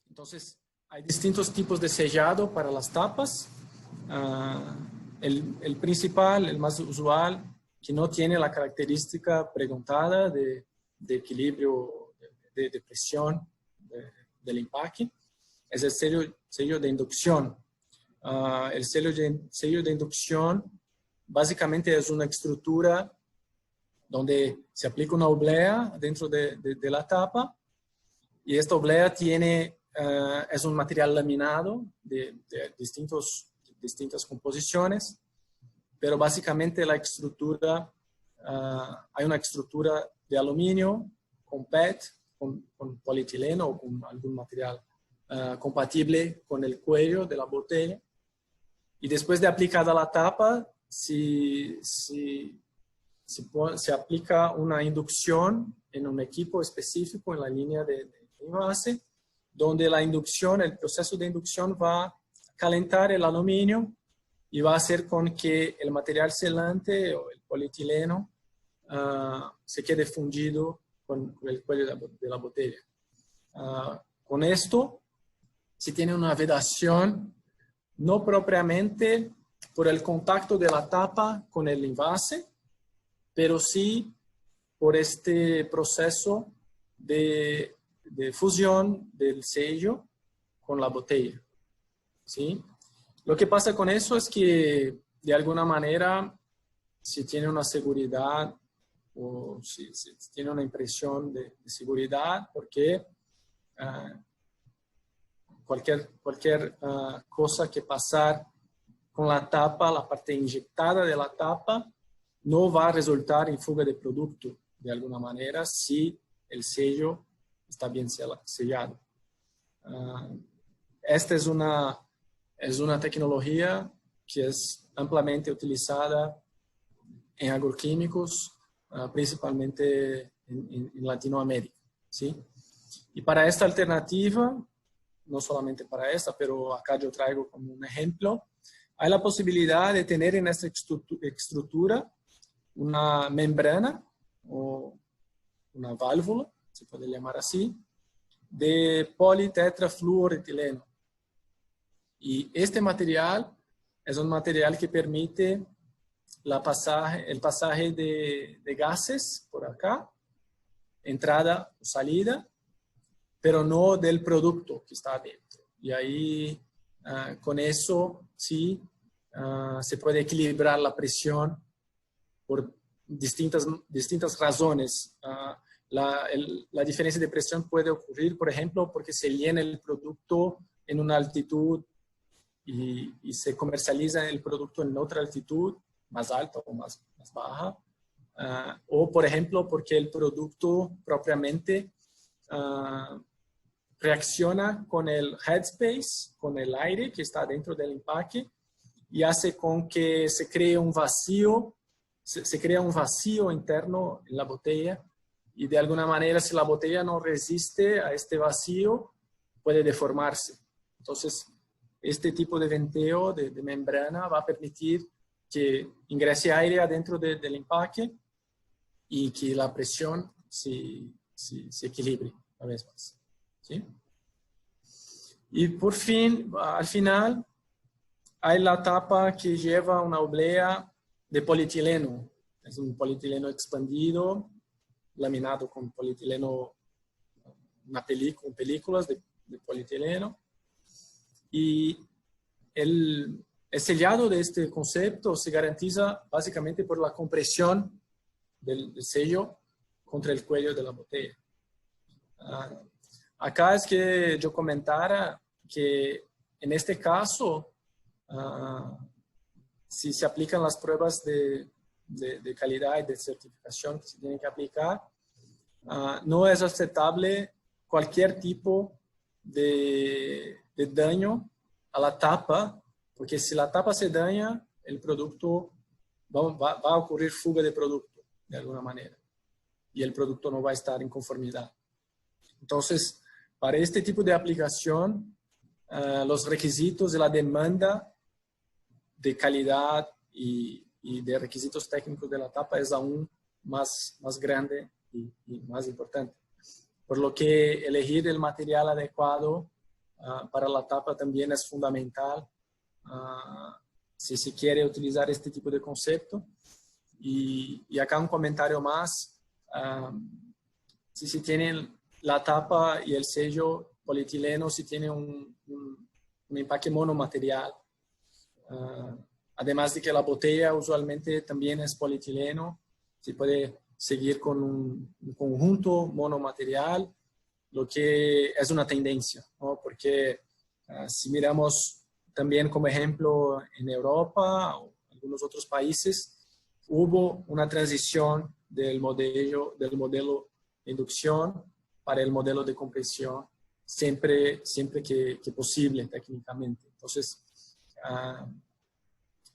Entonces, hay distintos tipos de sellado para las tapas. El principal, el más usual, que no tiene la característica preguntada de equilibrio, de presión del empaque, es el sello de inducción. El sello de inducción básicamente es una estructura donde se aplica una oblea dentro de la tapa y esta oblea es un material laminado de distintas composiciones, pero básicamente la estructura, hay una estructura de aluminio con PET, con polietileno o con algún material compatible con el cuello de la botella. Y después de aplicada la tapa, se aplica una inducción en un equipo específico en la línea de envase, donde el proceso de inducción va a calentar el aluminio y va a hacer con que el material selante o el polietileno se quede fundido con el cuello de la botella. Con esto se tiene una vedación no propiamente por el contacto de la tapa con el envase, pero sí por este proceso de fusión del sello con la botella. ¿Sí? Lo que pasa con eso es que de alguna manera si tiene una seguridad o si tiene una impresión de seguridad, porque cualquier cosa que pasar con la tapa, la parte inyectada de la tapa, no va a resultar en fuga de producto de alguna manera si el sello está bien sellado. Esta es una tecnología que es ampliamente utilizada en agroquímicos, principalmente en Latinoamérica, ¿sí? Y para esta alternativa, no solamente para esta, pero acá yo traigo como un ejemplo, hay la posibilidad de tener en esta estructura una membrana o una válvula, se puede llamar así, de politetrafluoretileno. Y este material es un material que permite el pasaje de gases por acá, entrada o salida, pero no del producto que está adentro. Y ahí, con eso, sí, se puede equilibrar la presión por distintas razones. La diferencia de presión puede ocurrir, por ejemplo, porque se llena el producto en una altitud y se comercializa el producto en otra altitud, más alta o más baja. O, por ejemplo, porque el producto propiamente reacciona con el headspace, con el aire que está dentro del empaque y hace con que se cree un vacío, se crea un vacío interno en la botella y de alguna manera si la botella no resiste a este vacío puede deformarse. Entonces este tipo de venteo de membrana va a permitir que ingrese aire adentro del empaque y que la presión se equilibre una vez más. ¿Sí? Y por fin, al final, hay la tapa que lleva una oblea de polietileno. Es un polietileno expandido, laminado con polietileno, con películas de polietileno. Y el sellado de este concepto se garantiza básicamente por la compresión del sello contra el cuello de la botella. Acá es que yo comentara que en este caso, si se aplican las pruebas de calidad y de certificación que se tienen que aplicar, no es aceptable cualquier tipo de daño a la tapa, porque si la tapa se daña, el producto va a ocurrir fuga de producto de alguna manera y el producto no va a estar en conformidad. Entonces, para este tipo de aplicación, los requisitos de la demanda de calidad y de requisitos técnicos de la tapa es aún más grande y más importante. Por lo que elegir el material adecuado para la tapa también es fundamental si se quiere utilizar este tipo de concepto. Y acá un comentario más. Si se tienen la tapa y el sello polietileno, si tiene un empaque monomaterial. Además de que la botella usualmente también es polietileno, se puede seguir con un conjunto monomaterial, lo que es una tendencia, ¿no? Porque si miramos también como ejemplo en Europa o algunos otros países, hubo una transición del modelo de inducción para el modelo de compresión, siempre que posible técnicamente. Entonces,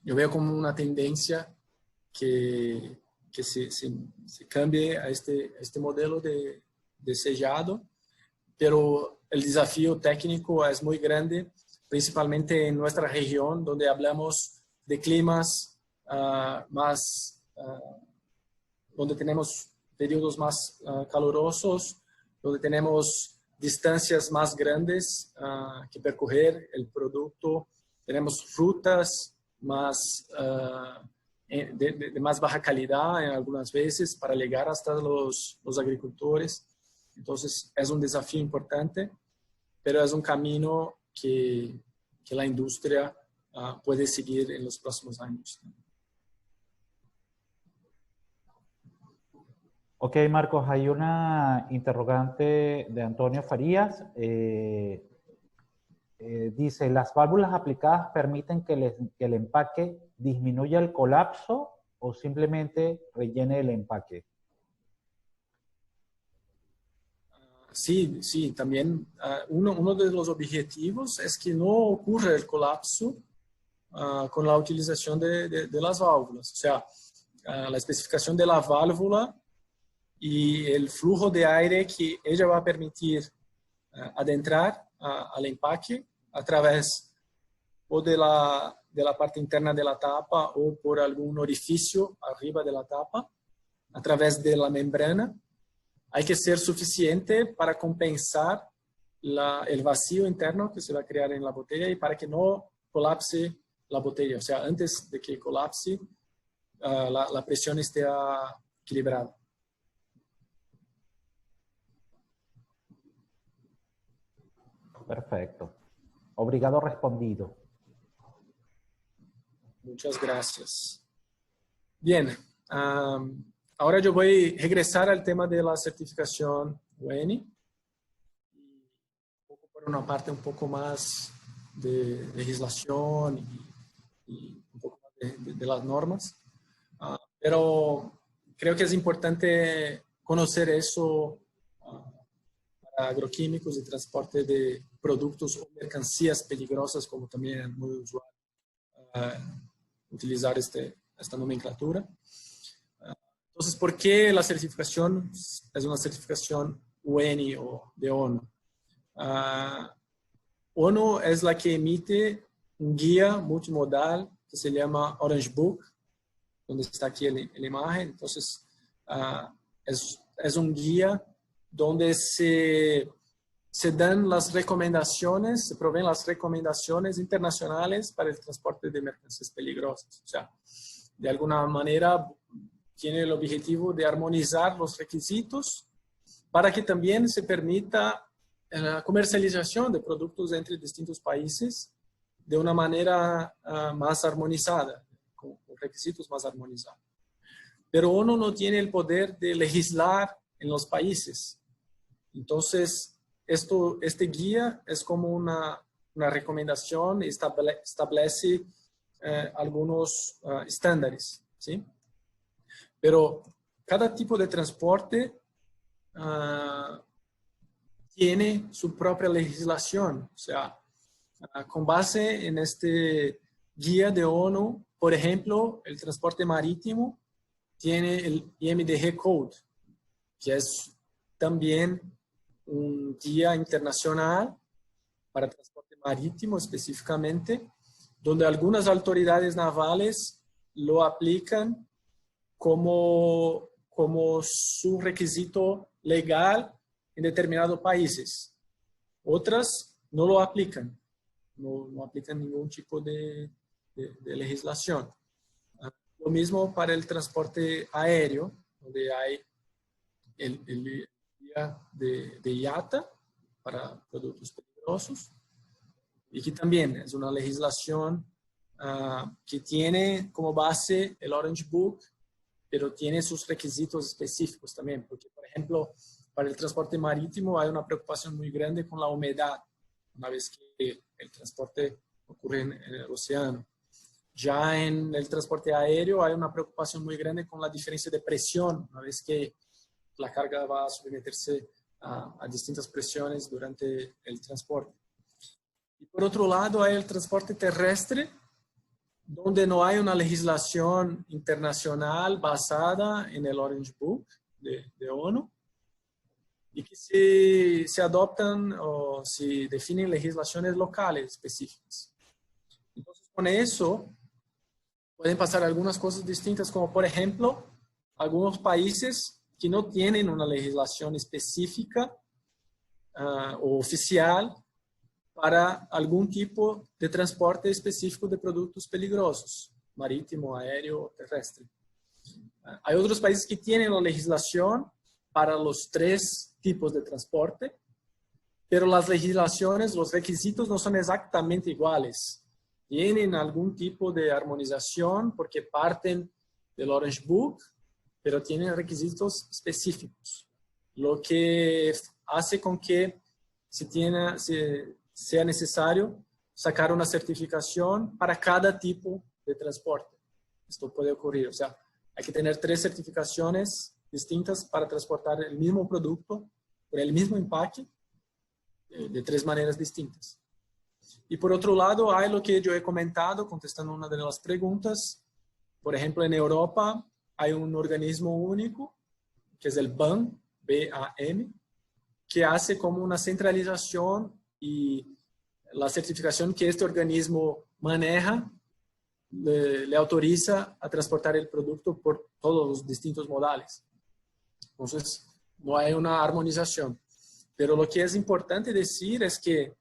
yo veo como una tendencia que se cambie a este modelo de sellado, pero el desafío técnico es muy grande, principalmente en nuestra región, donde hablamos de climas donde tenemos periodos más calurosos, donde tenemos distancias más grandes que percorrer el producto, tenemos frutas más de más baja calidad en algunas veces para llegar hasta los agricultores. Entonces es un desafío importante, pero es un camino que la industria puede seguir en los próximos años. Ok, Marcos, hay una interrogante de Antonio Farías. Dice, ¿las válvulas aplicadas permiten que el empaque disminuya el colapso o simplemente rellene el empaque? Sí, también uno de los objetivos es que no ocurra el colapso con la utilización de las válvulas. O sea, la especificación de la válvula y el flujo de aire que ella va a permitir adentrar al empaque a través o de la parte interna de la tapa o por algún orificio arriba de la tapa, a través de la membrana, hay que ser suficiente para compensar el vacío interno que se va a crear en la botella y para que no colapse la botella. O sea, antes de que colapse, la presión esté equilibrada. Perfecto. Obrigado, respondido. Muchas gracias. Bien, ahora yo voy a regresar al tema de la certificación UN, por una parte un poco más de legislación y un poco más de las normas, pero creo que es importante conocer eso para agroquímicos y transporte de productos o mercancías peligrosas, como también es muy usual utilizar esta nomenclatura. Entonces, ¿por qué la certificación es una certificación UN o de ONU? ONU es la que emite un guía multimodal que se llama Orange Book, donde está aquí la imagen. Entonces, es un guía donde se dan las recomendaciones, se proveen las recomendaciones internacionales para el transporte de mercancías peligrosas. O sea, de alguna manera tiene el objetivo de armonizar los requisitos para que también se permita la comercialización de productos entre distintos países de una manera más armonizada, con requisitos más armonizados. Pero ONU no tiene el poder de legislar en los países. Entonces, este guía es como una recomendación y establece algunos estándares, ¿sí? Pero cada tipo de transporte tiene su propia legislación. O sea, con base en este guía de ONU, por ejemplo, el transporte marítimo tiene el IMDG Code, que es también un guía internacional para transporte marítimo específicamente, donde algunas autoridades navales lo aplican como su requisito legal en determinados países. Otras no lo aplican, no aplican ningún tipo de legislación. Lo mismo para el transporte aéreo, donde hay el guía de IATA para productos peligrosos, y que también es una legislación que tiene como base el Orange Book, pero tiene sus requisitos específicos también, porque, por ejemplo, para el transporte marítimo hay una preocupación muy grande con la humedad, una vez que el transporte ocurre en el océano. Ya en el transporte aéreo hay una preocupación muy grande con la diferencia de presión, una vez que la carga va a someterse a distintas presiones durante el transporte. Y por otro lado hay el transporte terrestre, donde no hay una legislación internacional basada en el Orange Book de ONU, y que se adoptan o se definen legislaciones locales específicas. Entonces, con eso pueden pasar algunas cosas distintas, como por ejemplo, algunos países que no tienen una legislación específica o oficial para algún tipo de transporte específico de productos peligrosos, marítimo, aéreo o terrestre. Hay otros países que tienen la legislación para los tres tipos de transporte, pero las legislaciones, los requisitos no son exactamente iguales. Tienen algún tipo de armonización porque parten del Orange Book, pero tienen requisitos específicos, lo que hace con que sea necesario sacar una certificación para cada tipo de transporte. Esto puede ocurrir, o sea, hay que tener 3 certificaciones distintas para transportar el mismo producto con el mismo empaque de 3 maneras distintas. Y por otro lado, hay lo que yo he comentado, contestando una de las preguntas. Por ejemplo, en Europa hay un organismo único, que es el BAM, B-A-M, que hace como una centralización y la certificación que este organismo maneja le autoriza a transportar el producto por todos los distintos modales. Entonces, no hay una armonización. Pero lo que es importante decir es que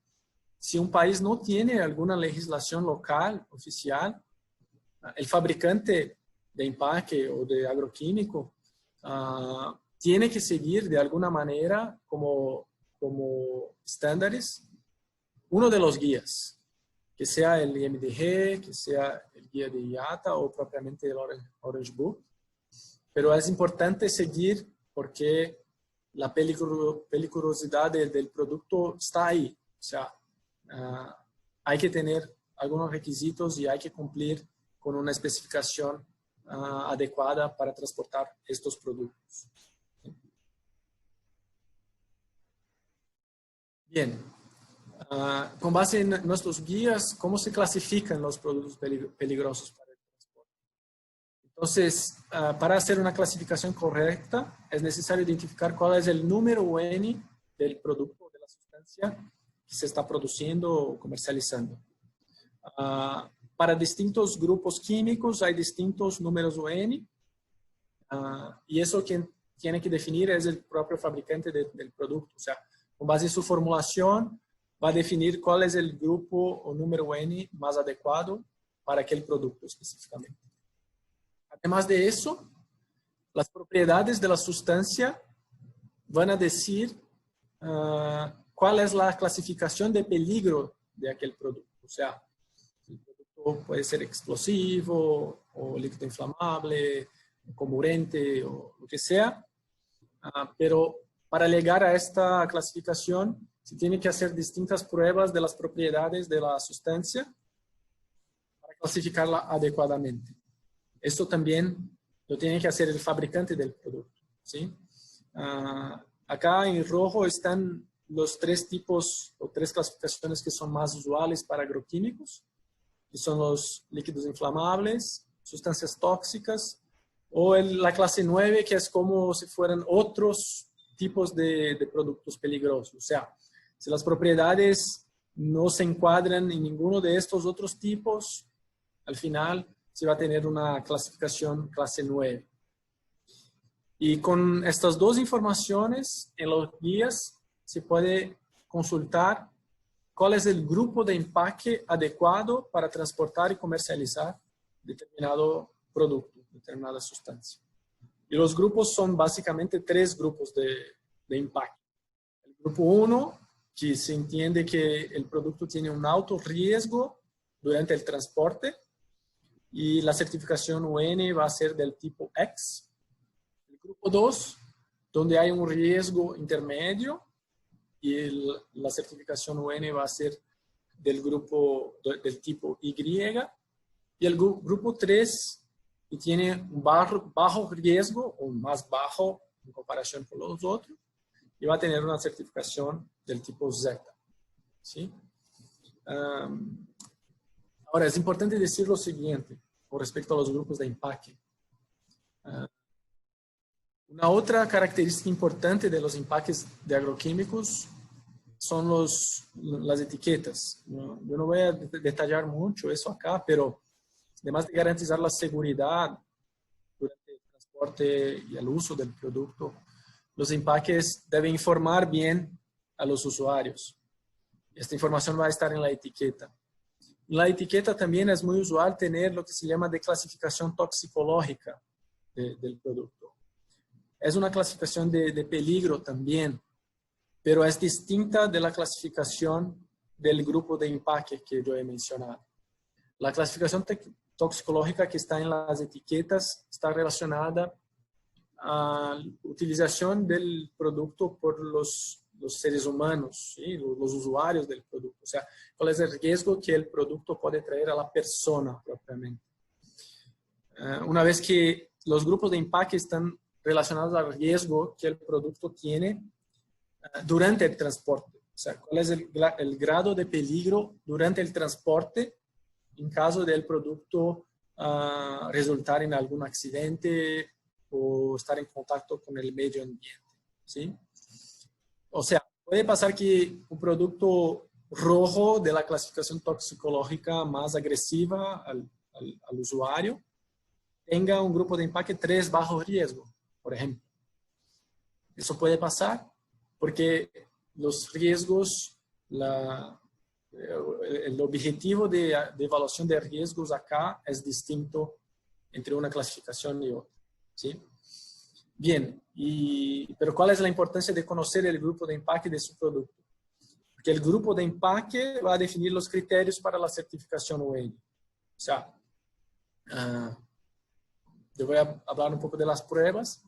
si un país no tiene alguna legislación local oficial, el fabricante de empaque o de agroquímico tiene que seguir de alguna manera como estándares uno de los guías, que sea el IMDG, que sea el guía de IATA o propiamente el Orange Book. Pero es importante seguir porque la peligrosidad del producto está ahí. O sea, hay que tener algunos requisitos y hay que cumplir con una especificación adecuada para transportar estos productos. Bien. Con base en nuestros guías, ¿cómo se clasifican los productos peligrosos para el transporte? Entonces, para hacer una clasificación correcta, es necesario identificar cuál es el número UN del producto o de la sustancia que se está produciendo o comercializando. Para distintos grupos químicos hay distintos números UN, y eso quien tiene que definir es el propio fabricante del producto. O sea, con base en su formulación, va a definir cuál es el grupo o número UN más adecuado para aquel producto específicamente. Además de eso, las propiedades de la sustancia van a decir cuál es la clasificación de peligro de aquel producto. O sea, el producto puede ser explosivo o líquido inflamable, comburente o lo que sea, pero para llegar a esta clasificación se tiene que hacer distintas pruebas de las propiedades de la sustancia para clasificarla adecuadamente. Esto también lo tiene que hacer el fabricante del producto, ¿sí? Acá en rojo están los tres tipos o tres clasificaciones que son más usuales para agroquímicos, que son los líquidos inflamables, sustancias tóxicas, o la clase 9, que es como si fueran otros tipos de productos peligrosos. O sea, si las propiedades no se encuadran en ninguno de estos otros tipos, al final se va a tener una clasificación clase 9. Y con estas dos informaciones en los guías se puede consultar cuál es el grupo de empaque adecuado para transportar y comercializar determinado producto, determinada sustancia. Y los grupos son básicamente tres grupos de empaque. El grupo 1, que se entiende que el producto tiene un alto riesgo durante el transporte y la certificación UN va a ser del tipo X. El grupo 2, donde hay un riesgo intermedio y la certificación UN va a ser del grupo del tipo Y. Y el grupo 3, que tiene un bajo riesgo o más bajo en comparación con los otros, y va a tener una certificación del tipo Z. ¿Sí? Ahora, es importante decir lo siguiente con respecto a los grupos de empaque. Una otra característica importante de los empaques de agroquímicos son las etiquetas. Yo no voy a detallar mucho eso acá, pero además de garantizar la seguridad durante el transporte y el uso del producto, los empaques deben informar bien a los usuarios. Esta información va a estar en la etiqueta. En la etiqueta también es muy usual tener lo que se llama de clasificación toxicológica del producto. Es una clasificación de peligro también, pero es distinta de la clasificación del grupo de empaque que yo he mencionado. La clasificación toxicológica que está en las etiquetas está relacionada a la utilización del producto por los seres humanos, ¿sí? Los usuarios del producto. O sea, cuál es el riesgo que el producto puede traer a la persona propiamente. Una vez que los grupos de empaque están relacionados al riesgo que el producto tiene durante el transporte. O sea, cuál es el grado de peligro durante el transporte en caso del producto resultar en algún accidente o estar en contacto con el medio ambiente, ¿sí? O sea, puede pasar que un producto rojo de la clasificación toxicológica más agresiva al usuario tenga un grupo de empaque 3 bajo riesgo, por ejemplo. Eso puede pasar porque los riesgos, el objetivo de evaluación de riesgos acá es distinto entre una clasificación y otra, ¿sí? Bien, pero ¿cuál es la importancia de conocer el grupo de empaque de su producto? Porque el grupo de empaque va a definir los criterios para la certificación UN. O sea, yo voy a hablar un poco de las pruebas,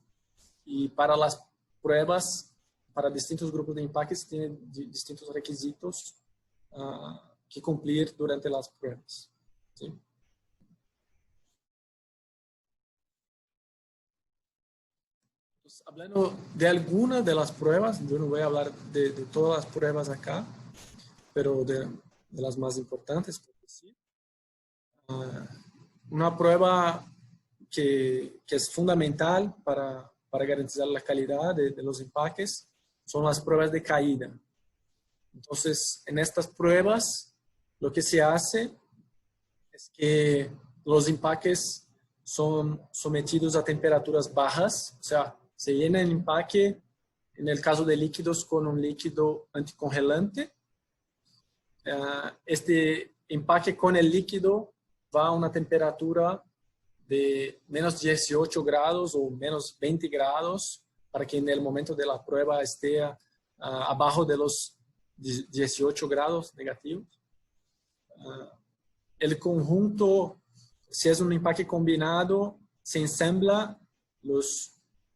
y para las pruebas, para distintos grupos de empaque, se tienen distintos requisitos que cumplir durante las pruebas, ¿sí? Pues, hablando de algunas de las pruebas, yo no voy a hablar de todas las pruebas acá, pero de las más importantes, por decir. Una prueba que es fundamental para garantizar la calidad de los empaques son las pruebas de caída. Entonces, en estas pruebas, lo que se hace es que los empaques son sometidos a temperaturas bajas, o sea, se llena el empaque, en el caso de líquidos, con un líquido anticongelante. Este empaque con el líquido va a una temperatura de menos 18 grados o menos 20 grados para que en el momento de la prueba esté abajo de los 18 grados negativos. El conjunto, si es un empaque combinado, se ensambla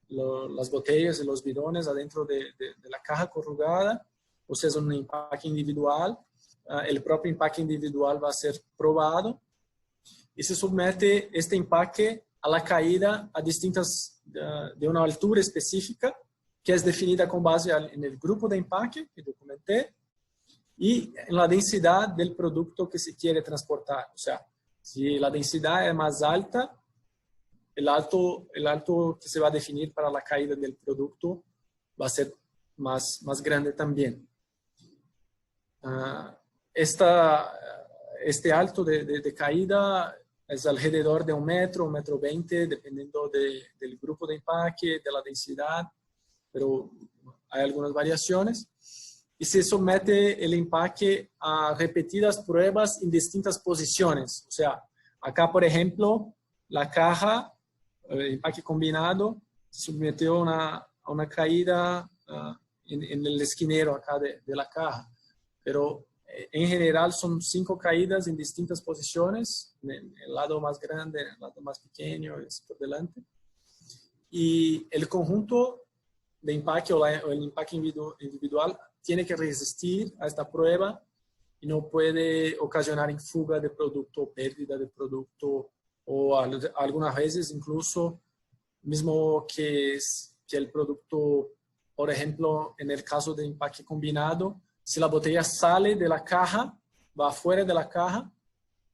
las botellas y los bidones adentro de la caja corrugada, o si es un empaque individual, el propio empaque individual va a ser probado y se somete este empaque a la caída a distintas, de una altura específica, que es definida con base en el grupo de empaque que documenté y en la densidad del producto que se quiere transportar. O sea, si la densidad es más alta, el alto que se va a definir para la caída del producto va a ser más grande también. Este alto de caída es alrededor de 1 metro, 1,20 m, dependiendo del grupo de empaque, de la densidad, pero hay algunas variaciones. Y se somete el empaque a repetidas pruebas en distintas posiciones. O sea, acá, por ejemplo, la caja, el empaque combinado, se sometió a una caída en el esquinero acá de la caja. Pero en general son 5 caídas en distintas posiciones, en el lado más grande, en el lado más pequeño, es por delante. Y el conjunto de empaque o el empaque individual tiene que resistir a esta prueba y no puede ocasionar fuga de producto, pérdida de producto, o algunas veces incluso mismo que el producto, por ejemplo, en el caso de empaque combinado, si la botella sale de la caja, va afuera de la caja,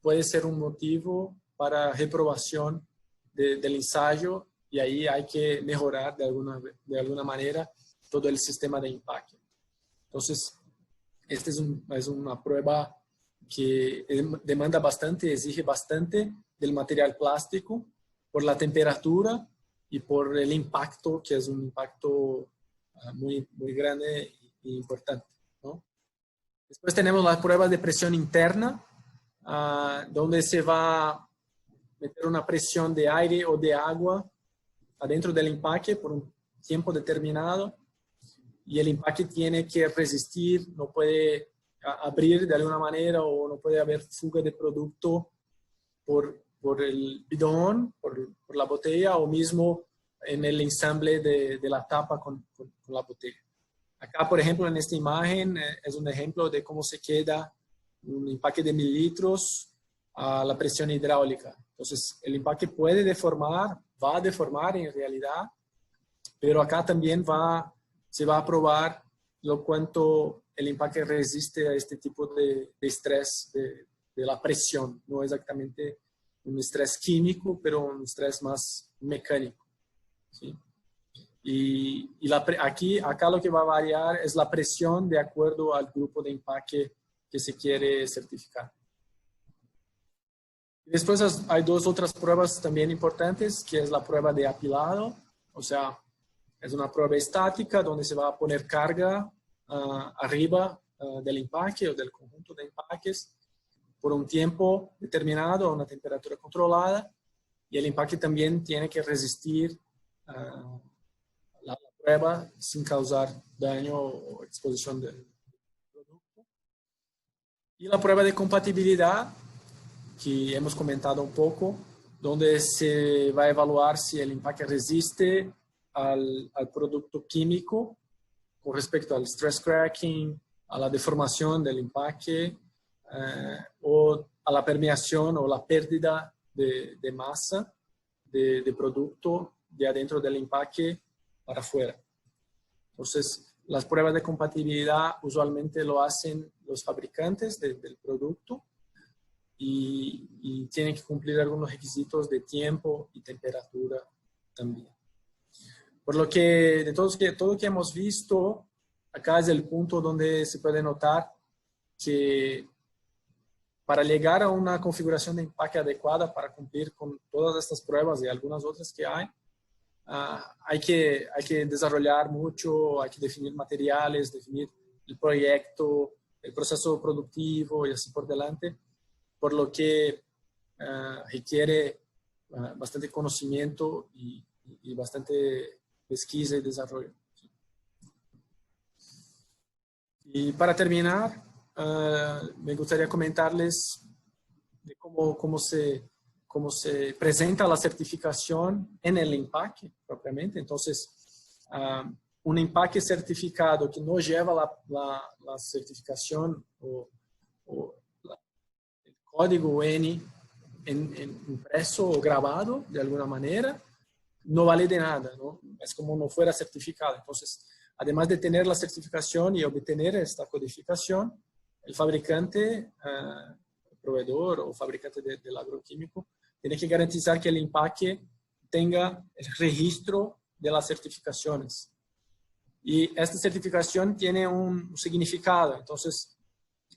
puede ser un motivo para reprobación del ensayo, y ahí hay que mejorar de alguna manera todo el sistema de empaque. Entonces, esta es una prueba que demanda bastante, exige bastante del material plástico por la temperatura y por el impacto, que es un impacto muy grande e importante, ¿no? Después tenemos las pruebas de presión interna, donde se va a meter una presión de aire o de agua adentro del empaque por un tiempo determinado, y el empaque tiene que resistir, no puede abrir de alguna manera, o no puede haber fuga de producto por el bidón, por la botella, o mismo en el ensamble de la tapa con la botella. Acá, por ejemplo, en esta imagen es un ejemplo de cómo se queda un empaque de 1000 litros a la presión hidráulica. Entonces, el empaque puede deformar, va a deformar en realidad, pero acá también se va a probar lo cuánto el empaque resiste a este tipo de estrés de la presión. No exactamente un estrés químico, pero un estrés más mecánico, ¿sí? Y acá lo que va a variar es la presión de acuerdo al grupo de empaque que se quiere certificar. Después hay 2 otras pruebas también importantes, que es la prueba de apilado. O sea, es una prueba estática donde se va a poner carga arriba del empaque o del conjunto de empaques por un tiempo determinado a una temperatura controlada, y el empaque también tiene que resistir la prueba sin causar daño o exposición del producto. Y la prueba de compatibilidad, que hemos comentado un poco, donde se va a evaluar si el empaque resiste al producto químico con respecto al stress cracking, a la deformación del empaque, o a la permeación o la pérdida de masa de producto de adentro del empaque para afuera. Entonces, las pruebas de compatibilidad usualmente lo hacen los fabricantes del producto, y tienen que cumplir algunos requisitos de tiempo y temperatura también. Por lo que de todo lo que hemos visto, acá es el punto donde se puede notar que para llegar a una configuración de empaque adecuada para cumplir con todas estas pruebas y algunas otras que hay que desarrollar mucho, hay que definir materiales, definir el proyecto, el proceso productivo y así por delante, por lo que requiere bastante conocimiento y bastante pesquisa y desarrollo. Y para terminar, me gustaría comentarles de cómo se presenta la certificación en el empaque propiamente. Entonces, un empaque certificado que no lleva la certificación o el código N impreso o grabado de alguna manera, no vale de nada, ¿no? Es como no fuera certificado. Entonces, además de tener la certificación y obtener esta codificación, el fabricante, el proveedor o fabricante del agroquímico, tiene que garantizar que el empaque tenga el registro de las certificaciones. Y esta certificación tiene un significado. Entonces,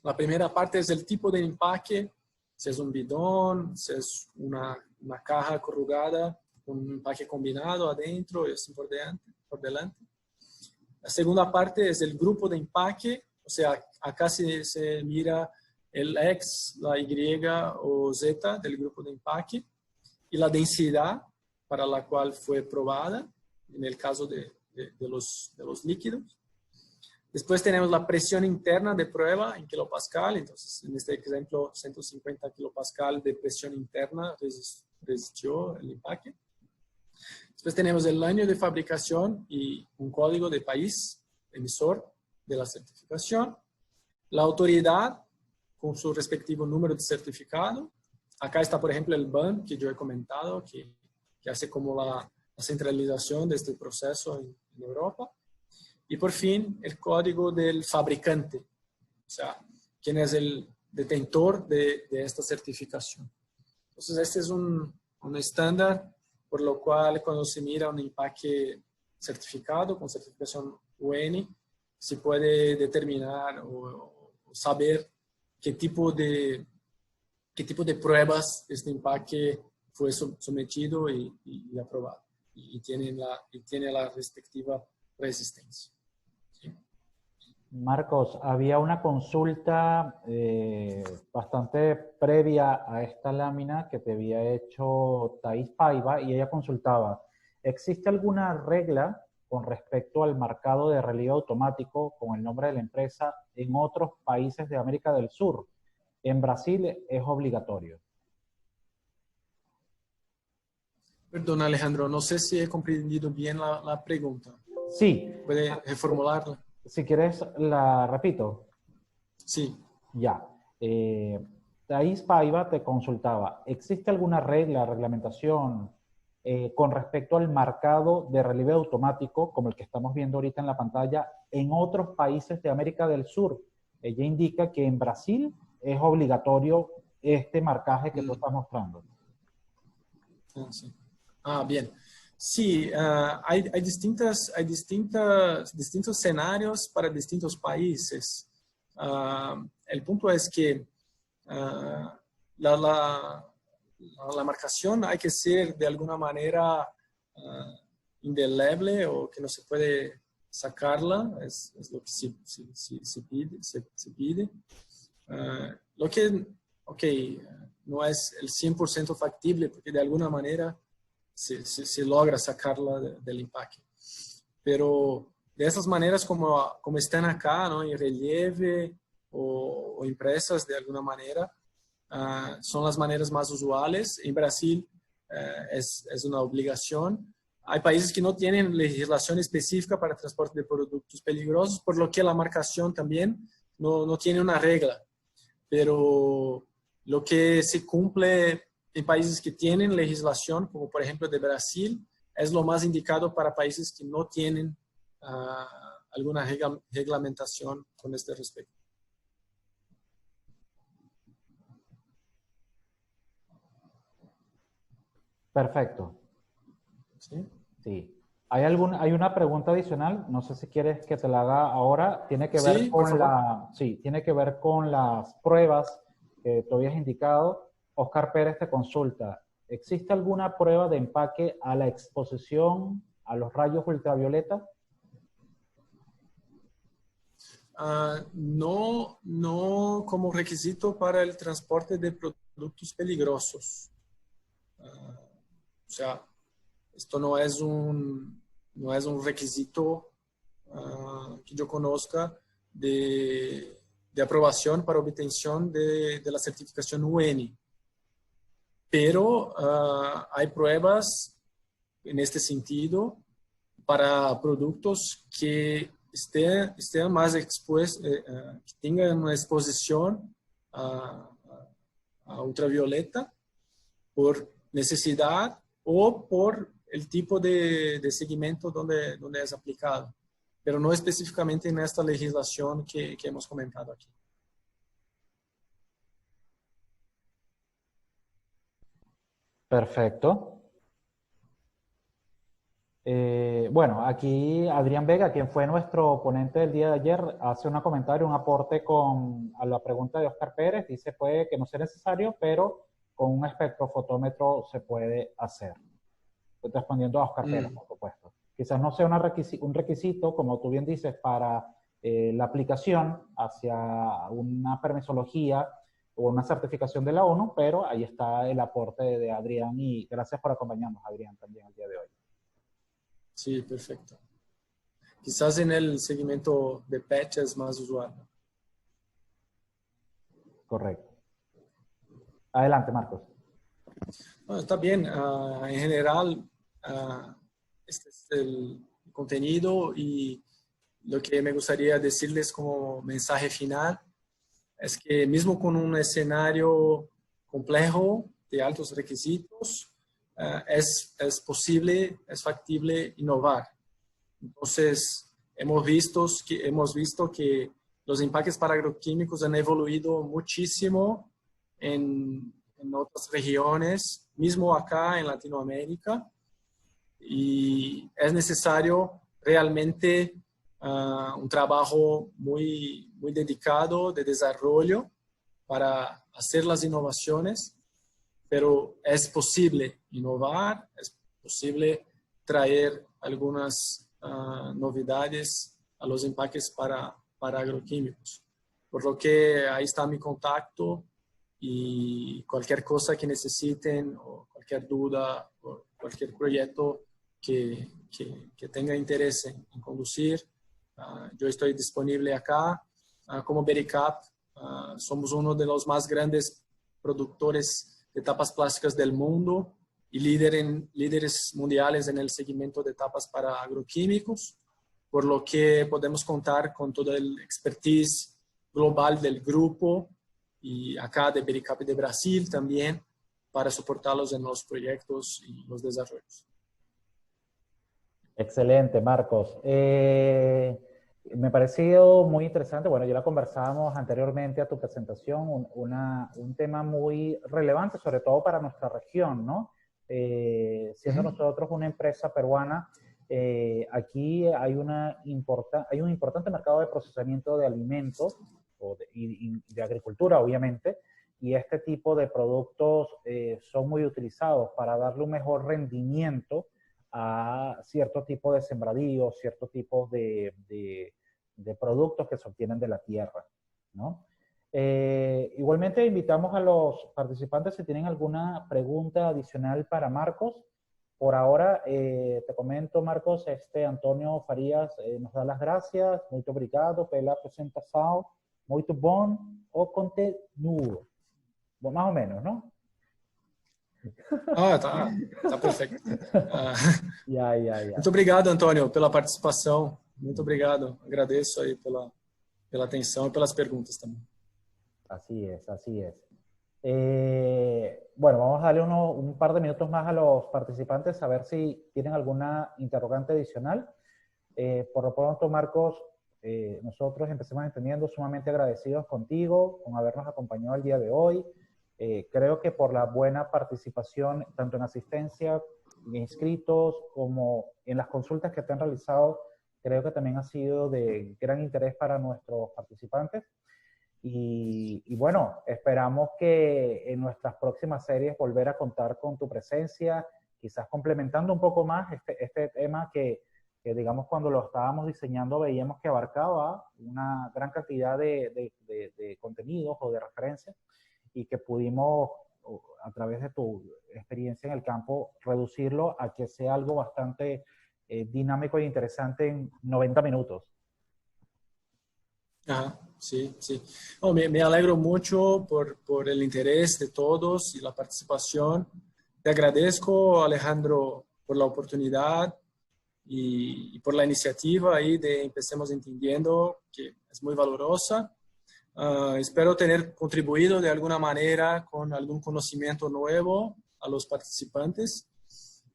la primera parte es el tipo de empaque, si es un bidón, si es una caja corrugada, un empaque combinado adentro y así por delante. La segunda parte es el grupo de empaque, o sea, acá se mira el X, la Y o Z del grupo de empaque y la densidad para la cual fue probada, en el caso de los líquidos. Después tenemos la presión interna de prueba en kilopascal. Entonces, en este ejemplo, 150 kilopascal de presión interna resistió el empaque. Después tenemos el año de fabricación y un código de país emisor de la certificación. La autoridad con su respectivo número de certificado. Acá está, por ejemplo, el BAN que yo he comentado, que hace como la centralización de este proceso en Europa. Y por fin, el código del fabricante, o sea, quién es el detentor de esta certificación. Entonces, este es un estándar por lo cual cuando se mira un empaque certificado con certificación UN, se puede determinar o saber qué tipo de pruebas este empaque fue sometido y aprobado. Y tiene la respectiva resistencia. Marcos, había una consulta bastante previa a esta lámina que te había hecho Thais Paiva y ella consultaba, ¿existe alguna regla con respecto al marcado de relieve automático con el nombre de la empresa en otros países de América del Sur? En Brasil es obligatorio. Perdón, Alejandro, no sé si he comprendido bien la pregunta. Sí. ¿Puede reformularla? Si quieres, la repito. Sí. Ya. Thais Paiva te consultaba, ¿existe alguna reglamentación con respecto al marcado de relieve automático, como el que estamos viendo ahorita en la pantalla, en otros países de América del Sur? Ella indica que en Brasil es obligatorio este marcaje que tú estás mostrando. Sí. Bien. Sí, hay distintos escenarios para distintos países. El punto es que la marcación hay que ser de alguna manera indeleble o que no se puede sacarla, es lo que se pide. Lo que, no es el 100% factible porque de alguna manera se logra sacarla del empaque. Pero de esas maneras como están acá, ¿no? En relieve o impresas de alguna manera, son las maneras más usuales. En Brasil es una obligación. Hay países que no tienen legislación específica para transporte de productos peligrosos, por lo que la marcación también no tiene una regla. Pero lo que se cumple en países que tienen legislación, como por ejemplo de Brasil, es lo más indicado para países que no tienen alguna reglamentación con este respecto. Perfecto. ¿Sí? Sí. ¿Hay una pregunta adicional? No sé si quieres que te la haga ahora. Tiene que ver tiene que ver con las pruebas que tú habías indicado. Oscar Pérez te consulta. ¿Existe alguna prueba de empaque a la exposición a los rayos ultravioleta? No como requisito para el transporte de productos peligrosos. O sea, esto no es un requisito que yo conozca de aprobación para obtención de la certificación UN. Pero hay pruebas en este sentido para productos que estén más expuestos, que tengan una exposición a ultravioleta por necesidad o por el tipo de seguimiento donde es aplicado, pero no específicamente en esta legislación que hemos comentado aquí. Perfecto. Bueno, aquí Adrián Vega, quien fue nuestro ponente del día de ayer, hace un comentario, un aporte a la pregunta de Oscar Pérez. Dice, puede que no sea necesario, pero con un espectrofotómetro se puede hacer. Estoy respondiendo a Oscar Pérez, por supuesto. Quizás no sea un requisito, como tú bien dices, para la aplicación hacia una permisología o una certificación de la ONU, pero ahí está el aporte de Adrián y gracias por acompañarnos, Adrián, también el día de hoy. Sí, perfecto. Quizás en el seguimiento de patch es más usual. Correcto. Adelante, Marcos. Bueno, está bien. En general, este es el contenido y lo que me gustaría decirles como mensaje final es que mismo con un escenario complejo de altos requisitos, es posible, es factible innovar. Entonces, hemos visto que los empaques para agroquímicos han evoluido muchísimo en otras regiones, mismo acá en Latinoamérica, y es necesario realmente un trabajo muy dedicado de desarrollo para hacer las innovaciones, pero es posible innovar, es posible traer algunas novedades a los empaques para agroquímicos. Por lo que ahí está mi contacto y cualquier cosa que necesiten o cualquier duda o cualquier proyecto que tenga interés en conducir, yo estoy disponible acá. Como Bericap, somos uno de los más grandes productores de tapas plásticas del mundo y líderes mundiales en el segmento de tapas para agroquímicos, por lo que podemos contar con toda la expertise global del grupo y acá de Bericap de Brasil también para soportarlos en los proyectos y los desarrollos. Excelente, Marcos. Me pareció muy interesante. Bueno, ya la conversábamos anteriormente a tu presentación, un tema muy relevante, sobre todo para nuestra región, ¿no? Siendo nosotros una empresa peruana, aquí hay un importante mercado de procesamiento de alimentos y de agricultura, obviamente, y este tipo de productos son muy utilizados para darle un mejor rendimiento a cierto tipo de sembradíos, cierto tipo de productos que se obtienen de la tierra, ¿no? Igualmente invitamos a los participantes si tienen alguna pregunta adicional para Marcos. Por ahora, te comento, Marcos, Antonio Farías nos da las gracias. Muito obrigado pela apresentação. Muito bom o conteúdo. Más o menos, ¿no? Tá perfeito. Ya. Muito obrigado, Antônio, pela participação. Muito obrigado. Agradeço aí pela atenção e pelas perguntas também. Así es, así es. Bueno, vamos a darle un par de minutos más a los participantes a ver si tienen alguna interrogante adicional. Por lo pronto, Marcos, nosotros empecemos entendiendo sumamente agradecidos contigo, con habernos acompañado el día de hoy. Creo que por la buena participación, tanto en asistencia, en inscritos, como en las consultas que te han realizado, creo que también ha sido de gran interés para nuestros participantes. Y bueno, esperamos que en nuestras próximas series volver a contar con tu presencia, quizás complementando un poco más este tema que digamos cuando lo estábamos diseñando veíamos que abarcaba una gran cantidad de contenidos o de referencias y que pudimos, a través de tu experiencia en el campo, reducirlo a que sea algo bastante dinámico e interesante en 90 minutos. Sí. Oh, me alegro mucho por el interés de todos y la participación. Te agradezco, Alejandro, por la oportunidad y por la iniciativa ahí de Empecemos Entendiendo, que es muy valorosa. Espero tener contribuido de alguna manera con algún conocimiento nuevo a los participantes.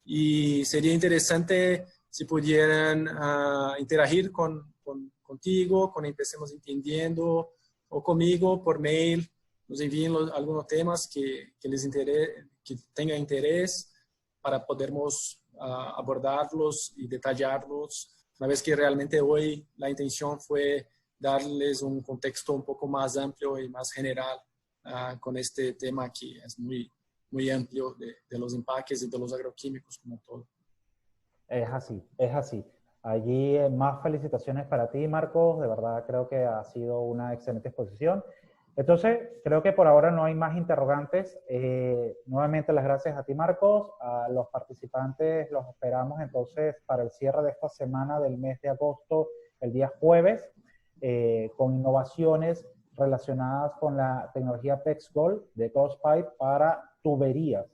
y sería interesante si pudieran interagir contigo, con Empecemos Entendiendo, o conmigo por mail, nos envíen algunos temas que tengan interés para podermos abordarlos y detallarlos, una vez que realmente hoy la intención fue darles un contexto un poco más amplio y más general con este tema que es muy, muy amplio de los empaques y de los agroquímicos como todo. Es así, es así. Allí más felicitaciones para ti, Marcos. De verdad creo que ha sido una excelente exposición. Entonces, creo que por ahora no hay más interrogantes. Nuevamente las gracias a ti, Marcos. A los participantes los esperamos entonces para el cierre de esta semana del mes de agosto, el día jueves, con innovaciones relacionadas con la tecnología PEX Gold de Crosspipe para tuberías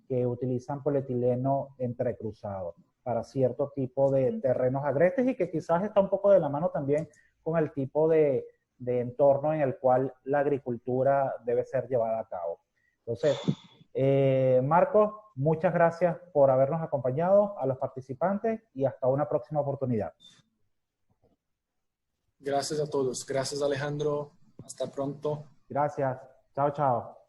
que utilizan polietileno entrecruzado para cierto tipo de terrenos agrestes y que quizás está un poco de la mano también con el tipo de entorno en el cual la agricultura debe ser llevada a cabo. Entonces, Marcos, muchas gracias por habernos acompañado, a los participantes y hasta una próxima oportunidad. Gracias a todos. Gracias, Alejandro. Hasta pronto. Gracias. Chao, chao.